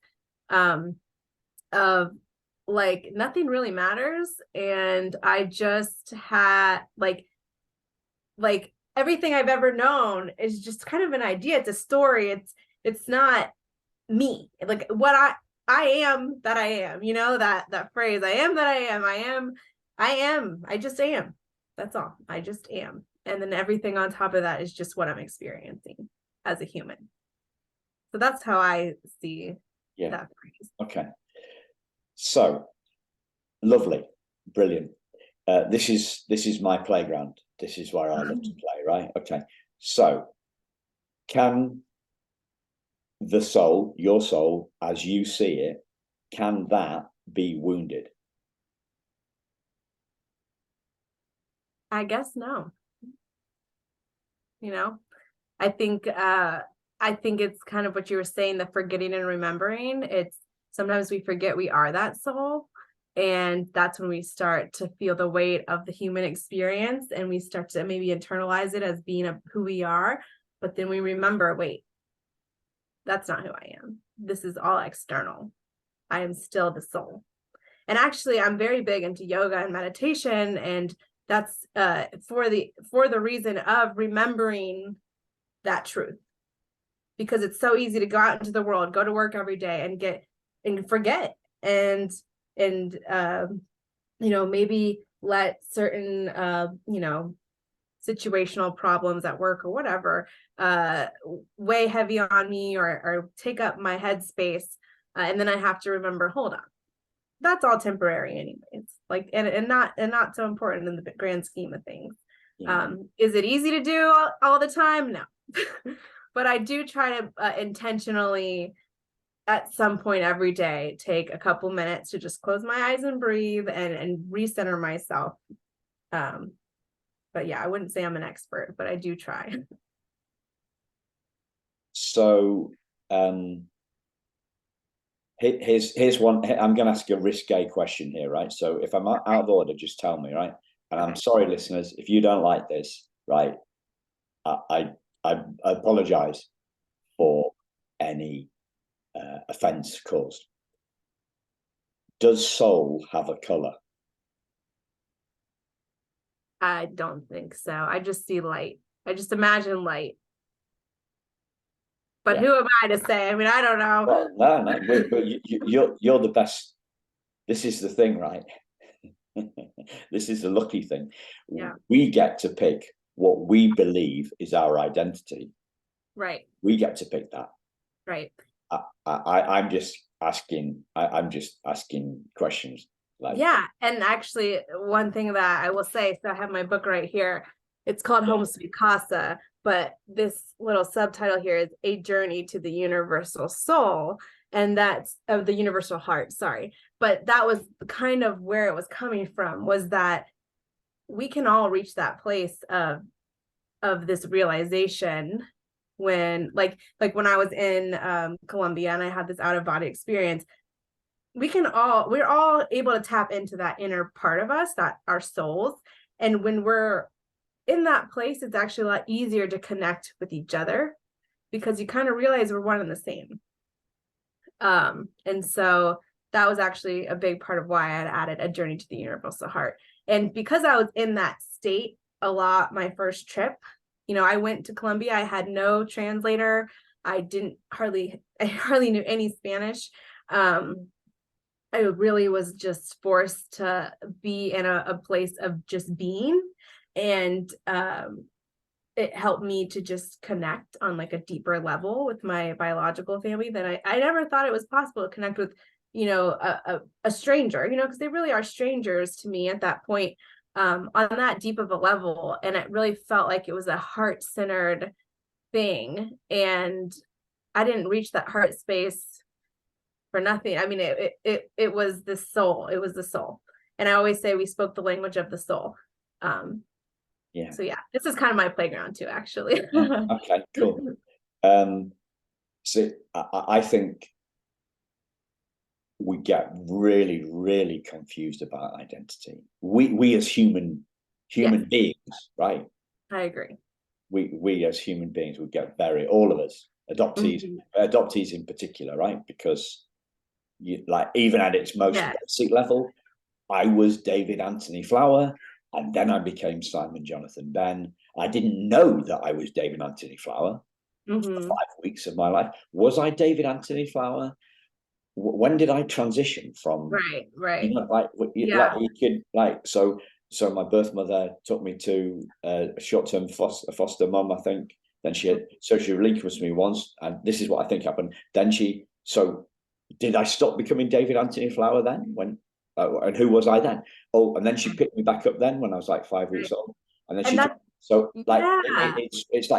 of like nothing really matters. And I just had like everything I've ever known is just kind of an idea. It's a story. It's not me. Like what I am that I am, that phrase, I am that I am, I just am. That's all. I just am. And then everything on top of that is just what I'm experiencing as a human. So that's how I see that phrase. Okay. So lovely, brilliant. This is my playground. This is where I love to play, right? Okay. So can the soul, your soul, as you see it, can that be wounded? I guess no. I think it's kind of what you were saying, the forgetting and remembering. It's sometimes we forget we are that soul. And that's when we start to feel the weight of the human experience, and we start to maybe internalize it as being who we are. But then we remember, wait, that's not who I am. This is all external. I am still the soul. And actually, I'm very big into yoga and meditation, and that's for the reason of remembering that truth, because it's so easy to go out into the world, go to work every day, and forget, and maybe let certain situational problems at work or whatever weigh heavy on me or take up my headspace, and then I have to remember, hold on, that's all temporary anyways, like and not so important in the grand scheme of things. Is it easy to do all the time? No. But I do try to intentionally, at some point every day, take a couple minutes to just close my eyes and breathe and recenter myself. But yeah, I wouldn't say I'm an expert, but I do try. So here's one. I'm going to ask a risque question here, right? So if I'm out of order, just tell me, right? And I'm sorry, listeners, if you don't like this, right? I apologize for any offense caused. Does soul have a color? I don't think so. I just see light. I just imagine light. But who am I to say? I mean, I don't know. Well, no, but you're the best. This is the thing, right? This is the lucky thing. Yeah. We get to pick what we believe is our identity. Right. We get to pick that. Right. I'm just asking. I'm just asking questions. Yeah. And actually, one thing that I will say, so I have my book right here. It's called Yeah. Home Sweet Casa, but this little subtitle here is A Journey to the Universal Soul, and that's of the universal heart, sorry. But that was kind of where it was coming from, was that we can all reach that place of this realization when like when I was in Colombia and I had this out of body experience. We're all able to tap into that inner part of us, that our souls. And when we're in that place, it's actually a lot easier to connect with each other because you kind of realize we're one and the same. And so that was actually a big part of why I had added A Journey to the Universal Heart. And because I was in that state a lot, my first trip, you know, I went to Colombia, I had no translator. I hardly knew any Spanish. I really was just forced to be in a place of just being. And it helped me to just connect on like a deeper level with my biological family that I never thought it was possible to connect with, you know, a stranger, you know, because they really are strangers to me at that point, on that deep of a level. And it really felt like it was a heart-centered thing. And I didn't reach that heart space for nothing. I mean, it was the soul. It was the soul. And I always say we spoke the language of the soul. Yeah. So yeah, this is kind of my playground too, actually. Okay, cool. So I think we get really, really confused about identity. We as human Yes. beings, right? I agree. We as human beings would get all of us, adoptees in particular, right? Because you, like, even at its most basic level, I was David Anthony Flower, and then I became Simon Jonathan Ben. I didn't know that I was David Anthony Flower for 5 weeks of my life. Was I David Anthony Flower? When did I transition from? Right. You know, like you could, like, so my birth mother took me to a short-term foster mum, I think. Then she relinquished me once, and this is what I think happened. Then did I stop becoming David Anthony Flower then? And who was I then? Oh, and then she picked me back up then when I was like 5 weeks old, and then it's like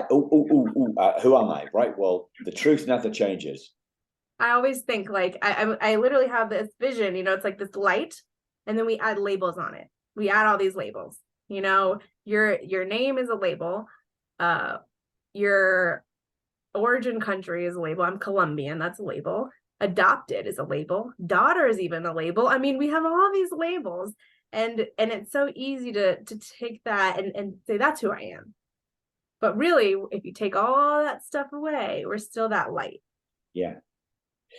who am I? Right. Well, the truth never changes. I always think like I literally have this vision, you know, it's like this light, and then we add labels on it. We add all these labels. You know, your name is a label. Your origin country is a label. I'm Colombian, that's a label. Adopted is a label. Daughter is even a label. I mean, we have all these labels, and it's so easy to take that and say that's who I am. But really, if you take all that stuff away, we're still that light. Yeah.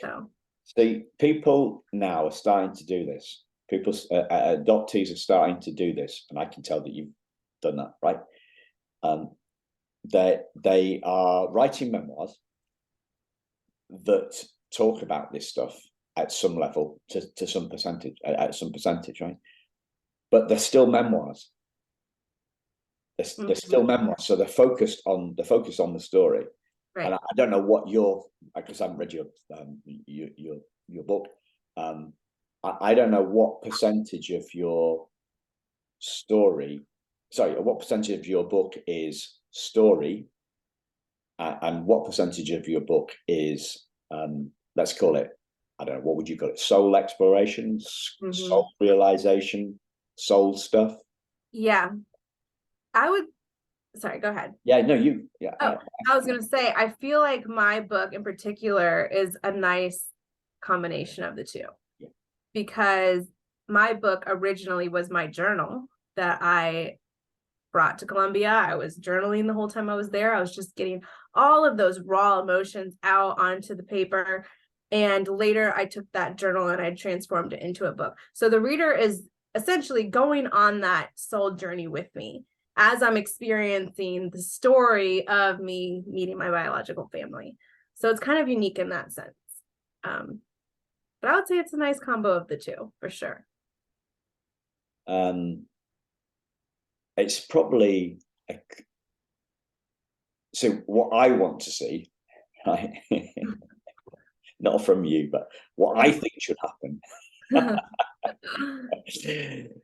So see, people now are starting to do this. People, adoptees are starting to do this, and I can tell that you've done that, right? They are writing memoirs that talk about this stuff at some level, to some percentage, at some percentage, right? But they're still memoirs. They're still memoirs, so they're focused on the story. Right. And I don't know what because I haven't read your book. I don't know what percentage of your what percentage of your book is story, and what percentage of your book is, let's call it, I don't know, what would you call it? Soul exploration, soul realization, soul stuff. Yeah. Sorry, go ahead. Yeah, no, you. Yeah. Oh, I was going to say, I feel like my book in particular is a nice combination of the two. Yeah. Because my book originally was my journal that I brought to Colombia. I was journaling the whole time I was there. I was just getting all of those raw emotions out onto the paper. And later I took that journal and I transformed it into a book. So the reader is essentially going on that soul journey with me as I'm experiencing the story of me meeting my biological family. So it's kind of unique in that sense. But I would say it's a nice combo of the two, for sure. It's probably so what I want to see, right? Not from you, but what I think should happen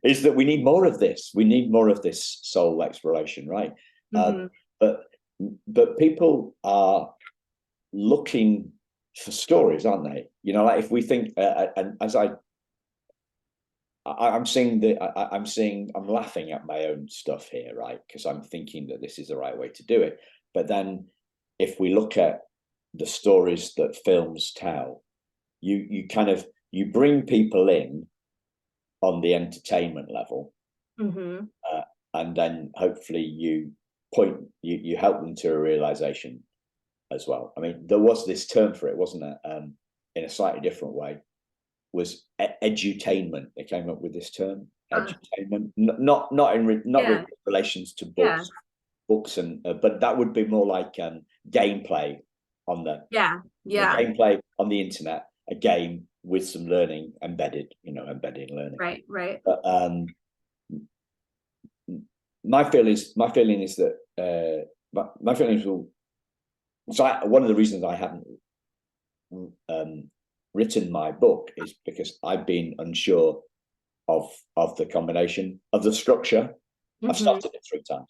is that we need more of this. We need more of this soul exploration, right? Mm-hmm. But people are looking for stories, aren't they? You know, like if we think, and as I'm seeing I'm laughing at my own stuff here, right? Because I'm thinking that this is the right way to do it. But then if we look at the stories that films tell, you kind of, you bring people in on the entertainment level, Mm-hmm. and then hopefully you help them to a realization as well. I mean, there was this term for it, wasn't there? In a slightly different way, was edutainment. They came up with this term, edutainment, not with relations to books, and but that would be more like gameplay on the gameplay on the internet, a game with some learning embedded, embedding learning. Right. But my feeling is that my feelings will. So one of the reasons I haven't written my book is because I've been unsure of the combination of the structure. Mm-hmm. I've started it 3 times,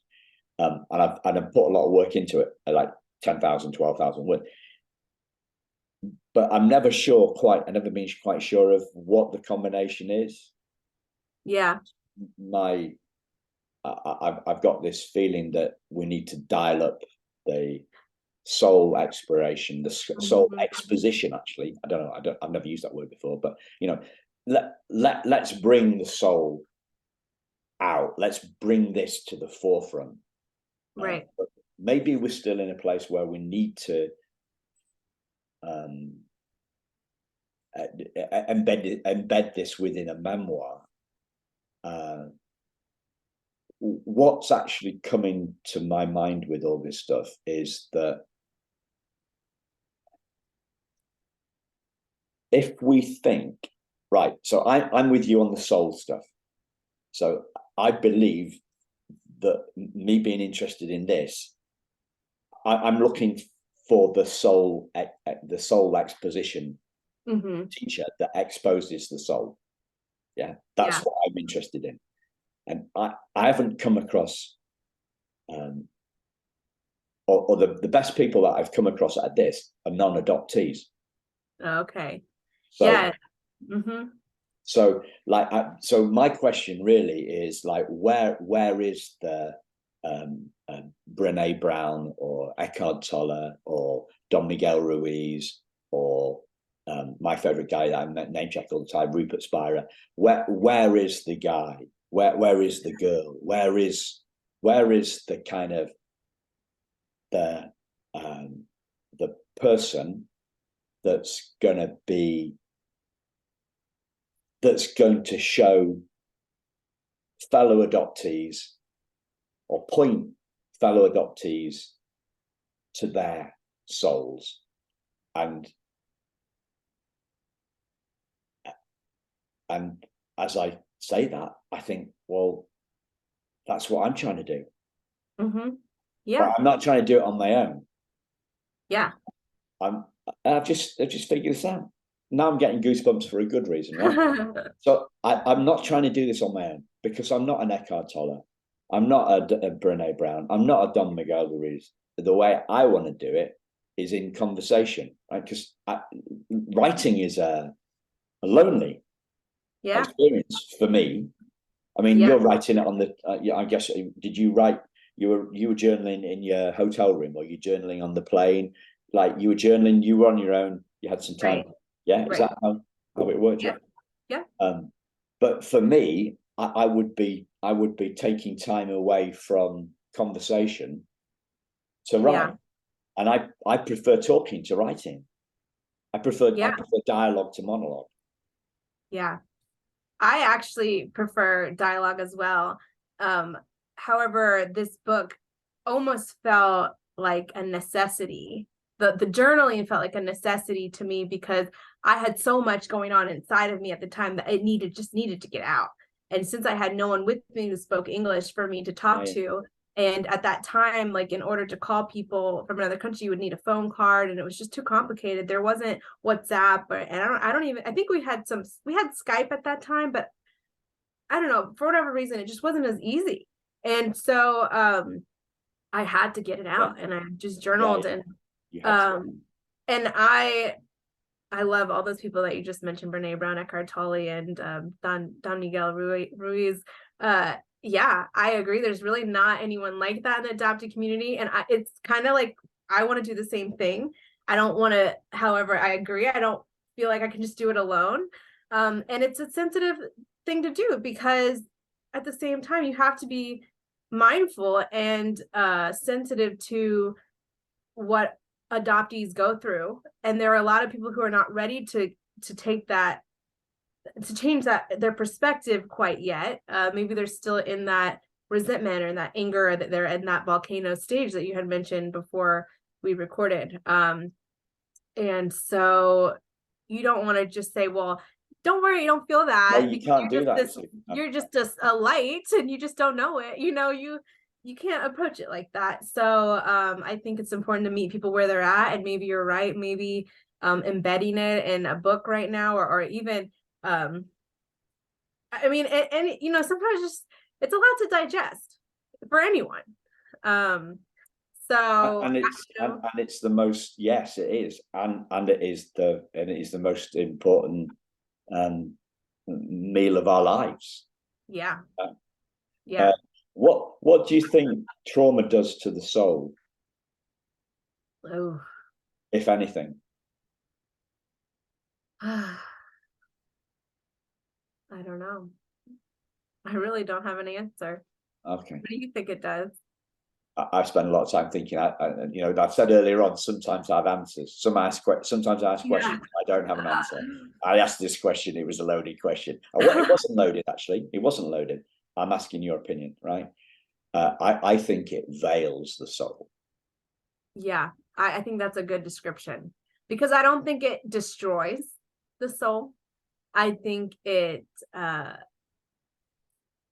and I've put a lot of work into it, like 10,000, 12,000 words. But I'm never sure quite. I've never been quite sure of what the combination is. Yeah. I've got this feeling that we need to dial up the soul exploration, the soul exposition. Actually, I don't know. I've never used that word before, but let's bring the soul out. Let's bring this to the forefront. Right. Maybe we're still in a place where we need to embed this within a memoir. What's actually coming to my mind with all this stuff is that if we think, right, so I'm with you on the soul stuff. So I believe that me being interested in this, I'm looking for the soul exposition teacher that exposes the soul. Yeah, that's what I'm interested in. And I haven't come across, or the best people that I've come across at this are non-adoptees. Okay. So, yeah. So, so my question really is like, where is the Brené Brown or Eckhart Tolle or Don Miguel Ruiz or my favorite guy that I name check all the time, Rupert Spira? Where is the guy? Where is the girl? Where is the kind of the person that's going to show fellow adoptees or point fellow adoptees to their souls? And as I say that, I think, well, that's what I'm trying to do. Yeah. But I'm not trying to do it on my own. Yeah. I've just figured this out. Now I'm getting goosebumps for a good reason, right? So I'm not trying to do this on my own, because I'm not an Eckhart Tolle. I'm not a Brené Brown. I'm not a Don Miguel Ruiz. The way I want to do it is in conversation, right? Because writing is a lonely experience for me. I mean, you're writing it on the. I guess, did you write? You were journaling in your hotel room, or you journaling on the plane? Like, you were journaling. You were on your own. You had some time. Right. Yeah, is that how it worked? Yeah. But for me, I would be taking time away from conversation to write, and I prefer talking to writing. I prefer dialogue to monologue. Yeah. I actually prefer dialogue as well. However, this book almost felt like a necessity. The journaling felt like a necessity to me, because I had so much going on inside of me at the time that it just needed to get out. And since I had no one with me who spoke English for me to talk to, And at that time, like in order to call people from another country, you would need a phone card, and it was just too complicated. There wasn't WhatsApp, and I think we had Skype at that time, but I don't know, for whatever reason, it just wasn't as easy. And so I had to get it out, and I just journaled, and I love all those people that you just mentioned, Brene Brown, Eckhart Tolle, and Don Miguel Ruiz. Yeah, I agree. There's really not anyone like that in the adopted community. And it's kind of like, I want to do the same thing. I don't want to, however, I agree. I don't feel like I can just do it alone. And it's a sensitive thing to do, because at the same time, you have to be mindful and sensitive to what adoptees go through. And there are a lot of people who are not ready to take that, to change their perspective quite yet. Maybe they're still in that resentment or in that anger, that they're in that volcano stage that you had mentioned before we recorded. And so you don't want to just say, well, don't worry, you don't feel that. No, you can't do that. You're just a light, and you just don't know it. You can't approach it like that. So I think it's important to meet people where they're at. And maybe you're right. Maybe embedding it in a book right now, or even I mean, and sometimes just, it's a lot to digest for anyone. So and it's the most, yes, it is, and it is the most important meal of our lives. Yeah. What do you think trauma does to the soul? Oh, if anything? I don't know. I really don't have an answer. Okay. What do you think it does? I've spent a lot of time thinking. I've said earlier on, sometimes I have answers. Sometimes I ask questions. I don't have an answer. I asked this question. It was a loaded question. It wasn't loaded, actually. It wasn't loaded. I'm asking your opinion, right? I think it veils the soul. Yeah, I think that's a good description, because I don't think it destroys the soul. I think it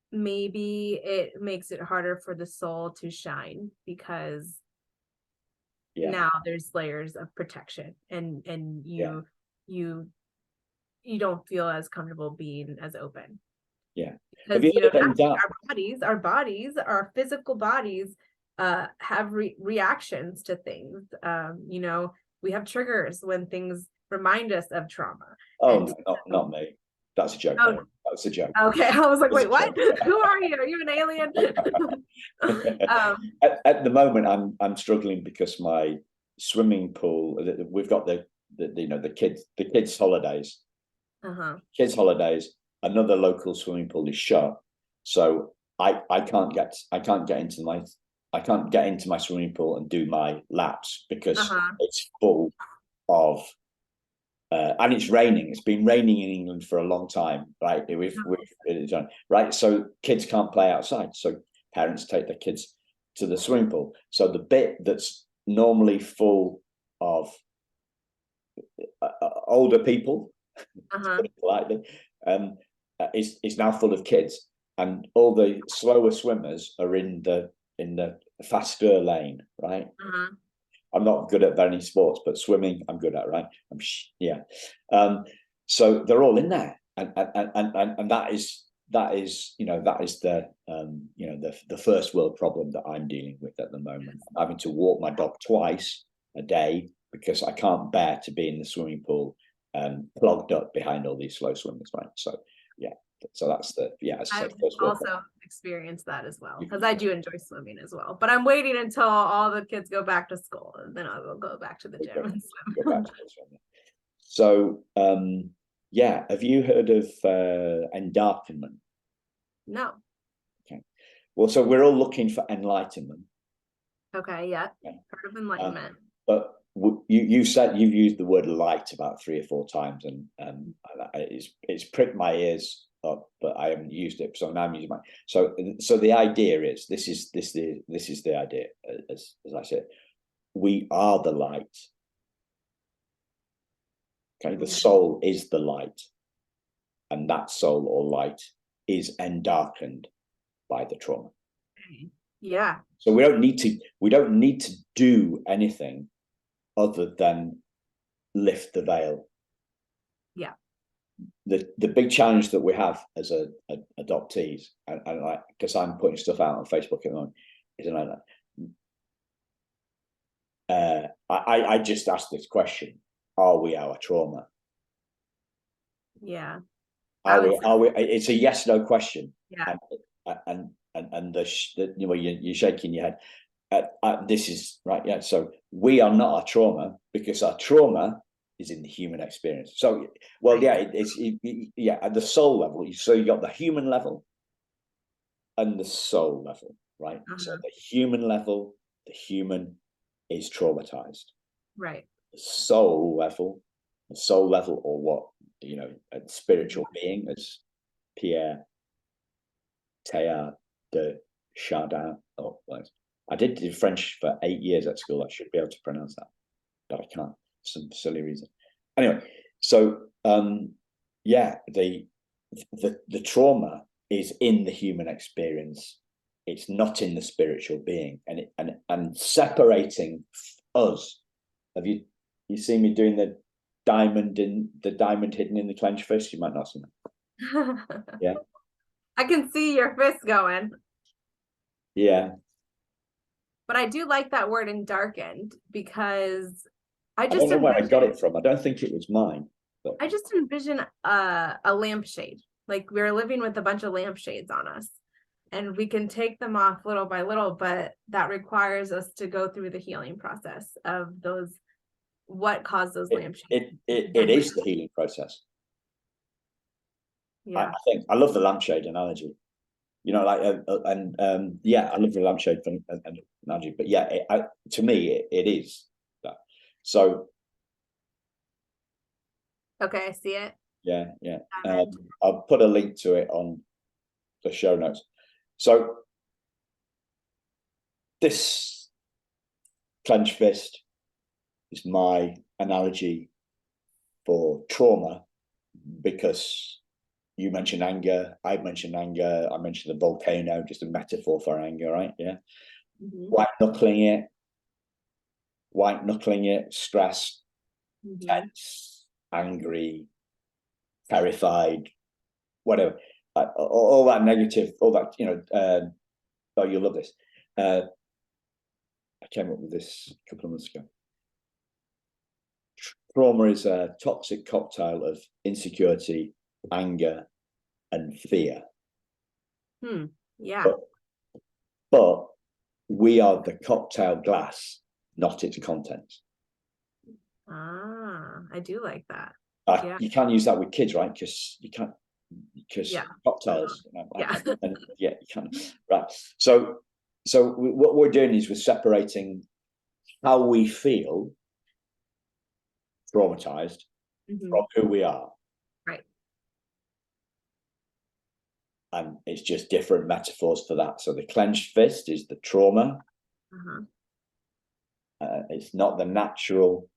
maybe it makes it harder for the soul to shine, because now there's layers of protection, and you don't feel as comfortable being as open. Yeah, because our physical bodies have reactions to things. We have triggers when things remind us of trauma. No, not me. That's a joke. Oh, that's a joke. Okay, I was like, wait, what? Who are you? Are you an alien? At the moment, I'm struggling because my swimming pool. We've got the kids' holidays. Kids' holidays. Another local swimming pool is shut, so I can't get into my swimming pool and do my laps because it's full of. And it's raining. It's been raining in England for a long time, right? We've done right. So kids can't play outside. So parents take their kids to the swimming pool. So the bit that's normally full of older people, politely, is now full of kids, and all the slower swimmers are in the faster lane, right? I'm not good at any sports, but swimming I'm good at, right? So they're all in there, and that is the first world problem that I'm dealing with at the moment. I'm having to walk my dog twice a day because I can't bear to be in the swimming pool plugged up behind all these slow swimmers, right? So that's I've also experienced that as well, because I do enjoy swimming as well, but I'm waiting until all the kids go back to school, and then I will go back to the gym and swim. So have you heard of endarkenment? No. Okay, well, so we're all looking for enlightenment. Okay, yeah. Heard of enlightenment. But you said you've used the word light about 3 or 4 times, and it's pricked my ears up, but I haven't used it, so now I'm using so the idea is this is the idea, as I said, we are the light. Okay, the soul is the light, and that soul or light is endarkened by the trauma. Yeah. So we don't need to do anything other than lift the veil. Yeah. The big challenge that we have as adoptees, and like, because I'm putting stuff out on Facebook at the moment, is like that. I just asked this question: are we our trauma? Yeah. Are we? It's a yes/no question. Yeah. And you know, you're shaking your head. This is right. Yeah. So we are not our trauma, because our trauma is in the human experience. So, well, yeah, yeah, at the soul level. So you got the human level and the soul level, right? So the human level, the human is traumatized. Right. The soul level, or what, you know, a spiritual being, as Pierre Teilhard de Chardin. Oh, I did French for 8 years at school. I should be able to pronounce that, but I can't for some silly reason. Anyway, so yeah, the trauma is in the human experience. It's not in the spiritual being, and separating us. Have you seen me doing the diamond hidden in the clenched fist? You might not see that. Yeah. I can see your fist going. Yeah. But I do like that word in darkened, because I don't know where I got it from. I don't think it was mine. But I just envision a lampshade. Like, we're living with a bunch of lampshades on us, and we can take them off little by little, but that requires us to go through the healing process of those, what caused those lampshades. It is the healing process. Yeah. I think I love the lampshade analogy. You know, like, yeah, I love the lampshade analogy. But yeah, to me, it is that. So. Okay, I see it. Yeah. I'll put a link to it on the show notes. So this clenched fist is my analogy for trauma, because you mentioned anger, I mentioned anger, I mentioned the volcano, just a metaphor for anger, right? Yeah. White knuckling it, stressed, tense, angry, terrified, whatever, all that negative, all that, you know. Oh, you'll love this. I came up with this a couple of months ago. Trauma is a toxic cocktail of insecurity, anger, and fear. Yeah. But we are the cocktail glass, not its contents. I do like that. Yeah. You can't use that with kids, right? Because you can't, because cocktails. Yeah. And yeah, you can't. Right. So what we're doing is we're separating how we feel traumatized from who we are. Right. And it's just different metaphors for that. So the clenched fist is the trauma. It's not the natural.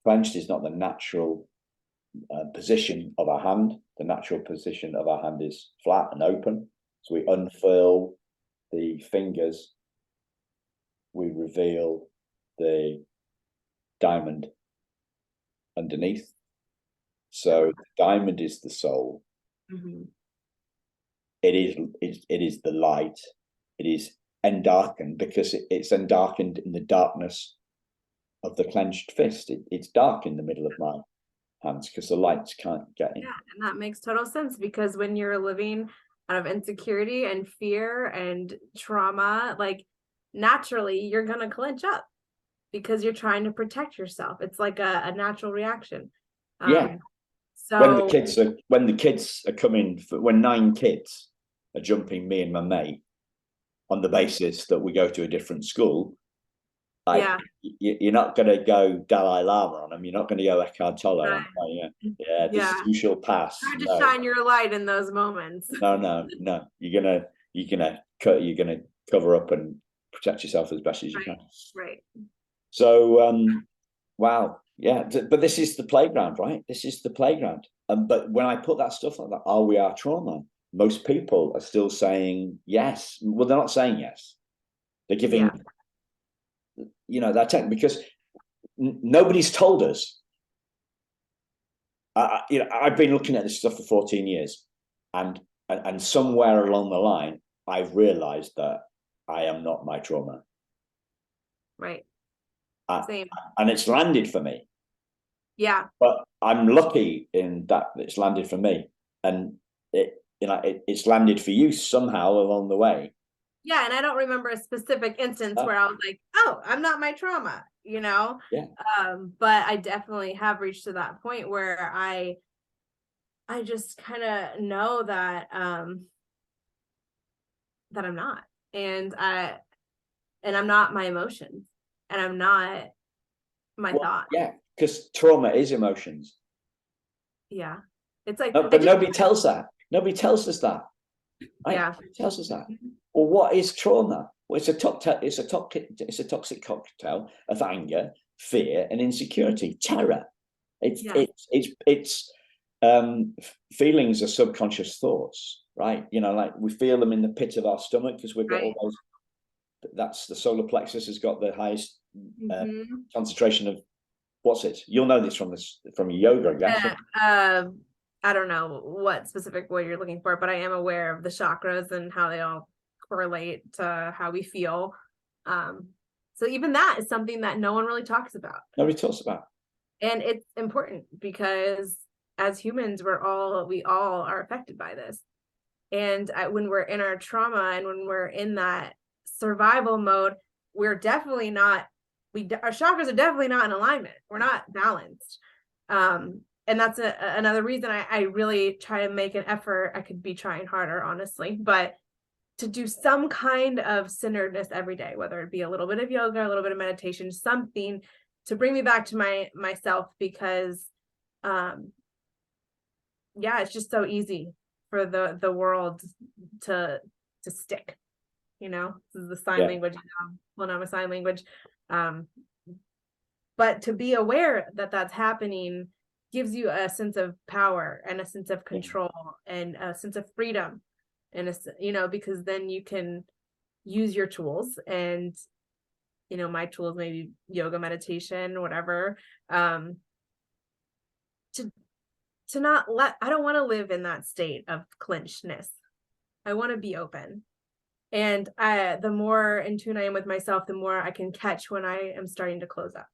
Clenched is not the natural position of our hand. The natural position of our hand is flat and open. So we unfurl the fingers. We reveal the diamond underneath. So the diamond is the soul. It is the light. It is endarkened, because it's endarkened in the darkness of the clenched fist. It's dark in the middle of my hands because the lights can't get in. Yeah, and that makes total sense, because when you're living out of insecurity and fear and trauma, like, naturally you're gonna clench up because you're trying to protect yourself. It's like a natural reaction. Yeah. So when the kids are coming, when 9 kids are jumping me and my mate on the basis that we go to a different school, you're not going to go Dalai Lama on them. You're not going to go Eckhart Tolle on them. Yeah, this too shall pass. Try to shine your light in those moments. No. You're gonna cover up and protect yourself as best as you can. Right. So wow, yeah. But this is the playground, right? This is the playground. But when I put that stuff like that, are we our trauma? Most people are still saying yes. Well, they're not saying yes. They're giving, that because nobody's told us. I've been looking at this stuff for 14 years, and somewhere along the line, I've realized that I am not my trauma. Right. Same. And it's landed for me. Yeah. But I'm lucky in that it's landed for me, and it's landed for you somehow along the way. Yeah, and I don't remember a specific instance where I was like, "Oh, I'm not my trauma," Yeah. But I definitely have reached to that point where I just kind of know that that I'm not, and I'm not my emotions, and I'm not my thoughts. Yeah, because trauma is emotions. Yeah, it's like, but nobody tells that. Nobody tells us that. Right? Yeah, Nobody tells us that. Well, what is trauma? Well, it's a toxic cocktail of anger, fear, and insecurity, terror. It's feelings are subconscious thoughts, right? Like we feel them in the pit of our stomach because we've got all those. That's the solar plexus has got the highest concentration of what's it? You'll know this from yoga, I guess. I don't know what specific way you're looking for, but I am aware of the chakras and how they all correlate to how we feel. So even that is something that no one really talks about. Nobody talks about. And it's important because as humans, we all are affected by this. And when we're in our trauma and when we're in that survival mode, we're definitely not, our chakras are definitely not in alignment. We're not balanced. And that's another reason I really try to make an effort. I could be trying harder, honestly, but to do some kind of centeredness every day, whether it be a little bit of yoga, a little bit of meditation, something to bring me back to myself, because it's just so easy for the world to stick. This is the sign language. Well, not a sign language. But to be aware that that's happening gives you a sense of power and a sense of control and a sense of freedom, and because then you can use your tools, and my tools, maybe yoga, meditation, whatever, to not I don't want to live in that state of clenchedness. I want to be open. And the more in tune I am with myself, the more I can catch when I am starting to close up,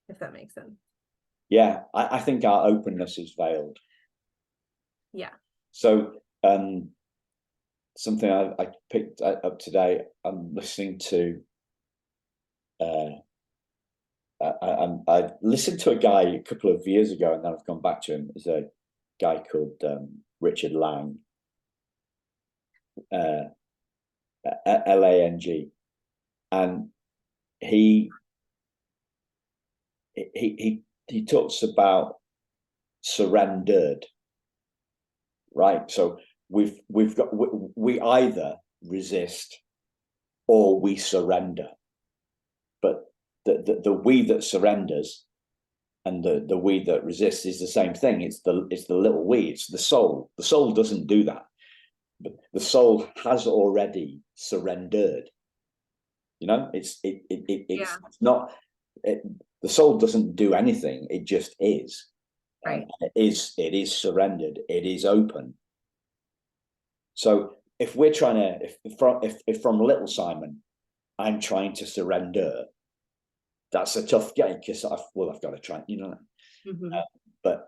if that makes sense. Yeah, I think our openness is veiled. Yeah. So something I picked up today, I'm listening to I listened to a guy a couple of years ago, and then I've gone back to him. There's a guy called Richard Lang, Lang, and he talks about surrendered, right? So we either resist or we surrender, but the we that surrenders and the we that resists is the same thing. It's the little we. It's the soul. The soul doesn't do that. But the soul has already surrendered. It's not. The soul doesn't do anything. It just is. Right. It is surrendered. It is open. So if we're trying to, if from little Simon, I'm trying to surrender, that's a tough game because I've got to try, but but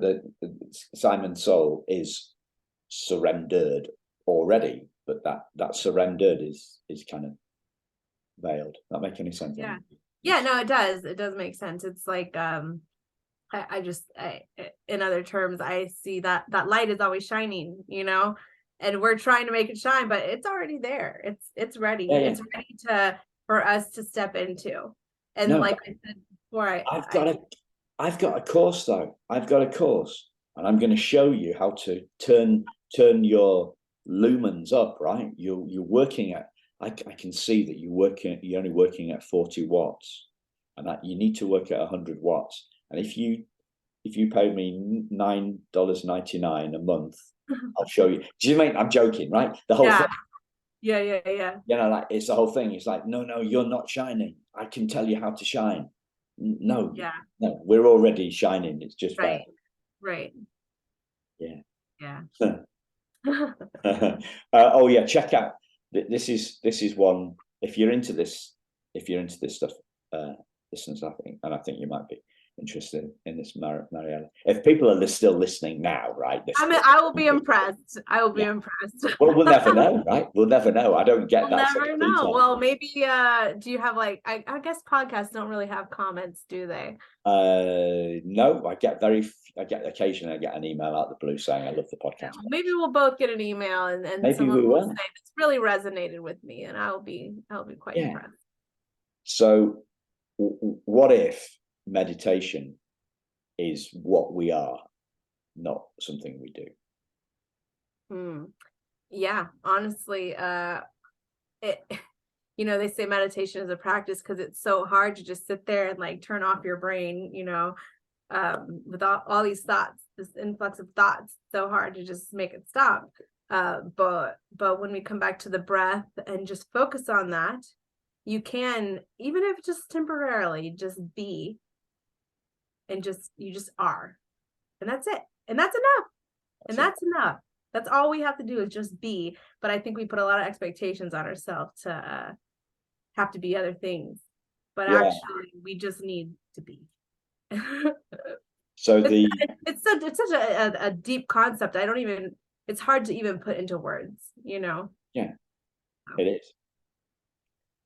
the Simon's soul is surrendered already, but that surrendered is kind of veiled. That make any sense? Yeah, no, it does make sense. It's like in other terms, I see that light is always shining, and we're trying to make it shine, but it's already there. It's ready. It's ready for us to step into. And like I said before, I've got a course though. I've got a course, and I'm going to show you how to turn your lumens up. Right, you're working at. I can see that you're only working at 40 watts, and that you need to work at 100 watts. And if you pay me $9.99 a month, I'll show you. Do you mean I'm joking, right? The whole thing. You know, like it's the whole thing. It's like, no, you're not shining. I can tell you how to shine. No, no, we're already shining. It's just fair. Right. Yeah. Yeah. Oh yeah, check out. This is one. If you're into this stuff, listeners, I think you might be interested in this, Mariela. If people are still listening now, right? I will be impressed. I will be impressed. Well, we'll never know, right? We'll never know. I don't get We'll that. never know. Well, maybe do you have like I guess podcasts don't really have comments, do they? No, I get occasionally I get an email out of the blue saying I love the podcast. Yeah, well, maybe we'll both get an email and maybe someone will say it's really resonated with me, and I'll be quite impressed. So what if meditation is what we are, not something we do? Yeah, honestly, they say meditation is a practice because it's so hard to just sit there and like turn off your brain, with all these thoughts, this influx of thoughts, so hard to just make it stop. But when we come back to the breath and just focus on that, you can, even if just temporarily, just be, and you just are, and that's it, and that's enough, that's enough. That's all we have to do is just be. But I think we put a lot of expectations on ourselves to have to be other things, but actually we just need to be. So it's such a deep concept. It's hard to even put into words, Yeah, it is.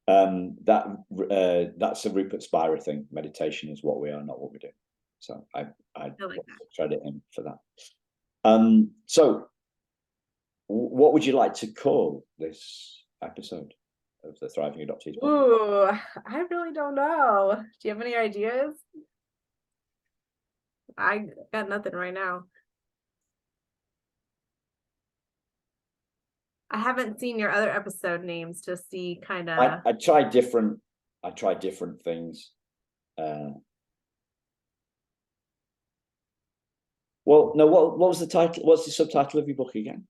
That's a Rupert Spira thing. Meditation is what we are, not what we do. So I like credit him for that. So what would you like to call this episode of the Thriving Adoptees? Ooh, I really don't know. Do you have any ideas? I got nothing right now. I haven't seen your other episode names to see kind of. I tried different things. Well, no, what was the title? What's the subtitle of your book again?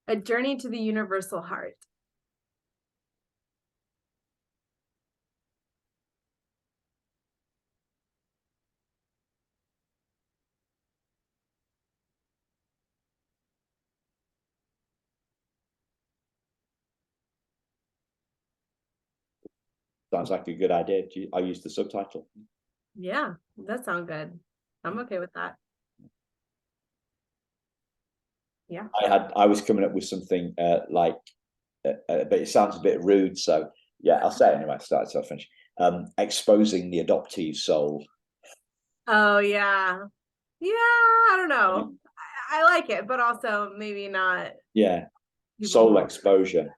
A Journey to the Universal Heart. Sounds like a good idea. I use the subtitle. Yeah, that sounds good. I'm okay with that. Yeah. I was coming up with something but it sounds a bit rude. So yeah, I'll say it anyway. Start to finish. Exposing the adoptee soul. Oh yeah. I don't know. I like it, but also maybe not. Yeah. Soul exposure.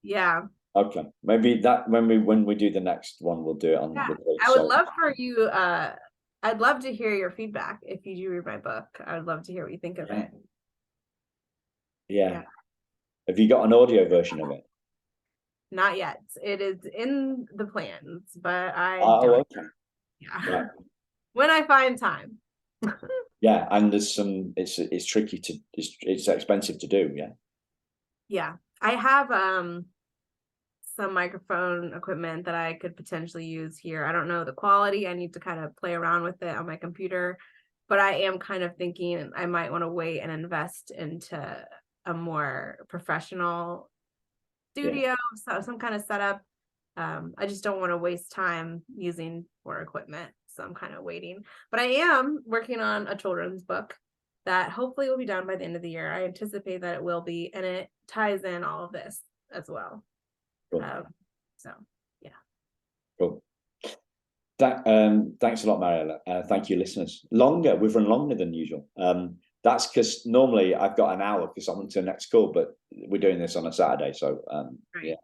Yeah. Okay. Maybe that when we do the next one, we'll do it on. I would love for you. I'd love to hear your feedback if you do read my book. I would love to hear what you think of it. Yeah. Have you got an audio version of it? Not yet. It is in the plans, but okay. Yeah. Right. When I find time. Yeah, and there's some. It's tricky it's expensive to do. Yeah. Yeah, I have some microphone equipment that I could potentially use here. I don't know the quality. I need to kind of play around with it on my computer, but I am kind of thinking I might want to wait and invest into a more professional studio, so some kind of setup. I just don't want to waste time using poor equipment, so I'm kind of waiting. But I am working on a children's book that hopefully will be done by the end of the year. I anticipate that it will be, and it ties in all of this as well. Cool. So yeah. Cool. Thanks a lot, Mariela. Thank you, listeners. We've run longer than usual. That's because normally I've got an hour because I'm on to the next call, but we're doing this on a Saturday, so right.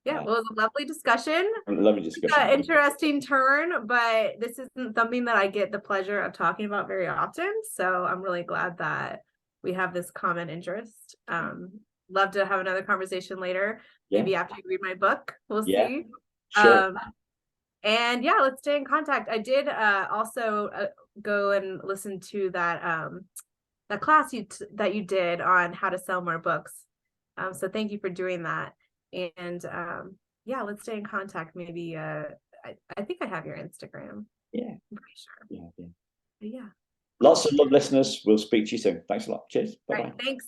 Yeah, well, it was a lovely discussion. Lovely discussion. Interesting turn, but this isn't something that I get the pleasure of talking about very often. So I'm really glad that we have this common interest. Love to have another conversation later, maybe after you read my book. We'll see. Sure. And yeah, let's stay in contact. I did also go and listen to that class that you did on how to sell more books. So thank you for doing that. And yeah, let's stay in contact. Maybe I think I have your Instagram. Yeah. I'm pretty sure. Yeah. Yeah. But yeah. Lots of love, listeners. We'll speak to you soon. Thanks a lot. Cheers. Bye-bye. Right, thanks.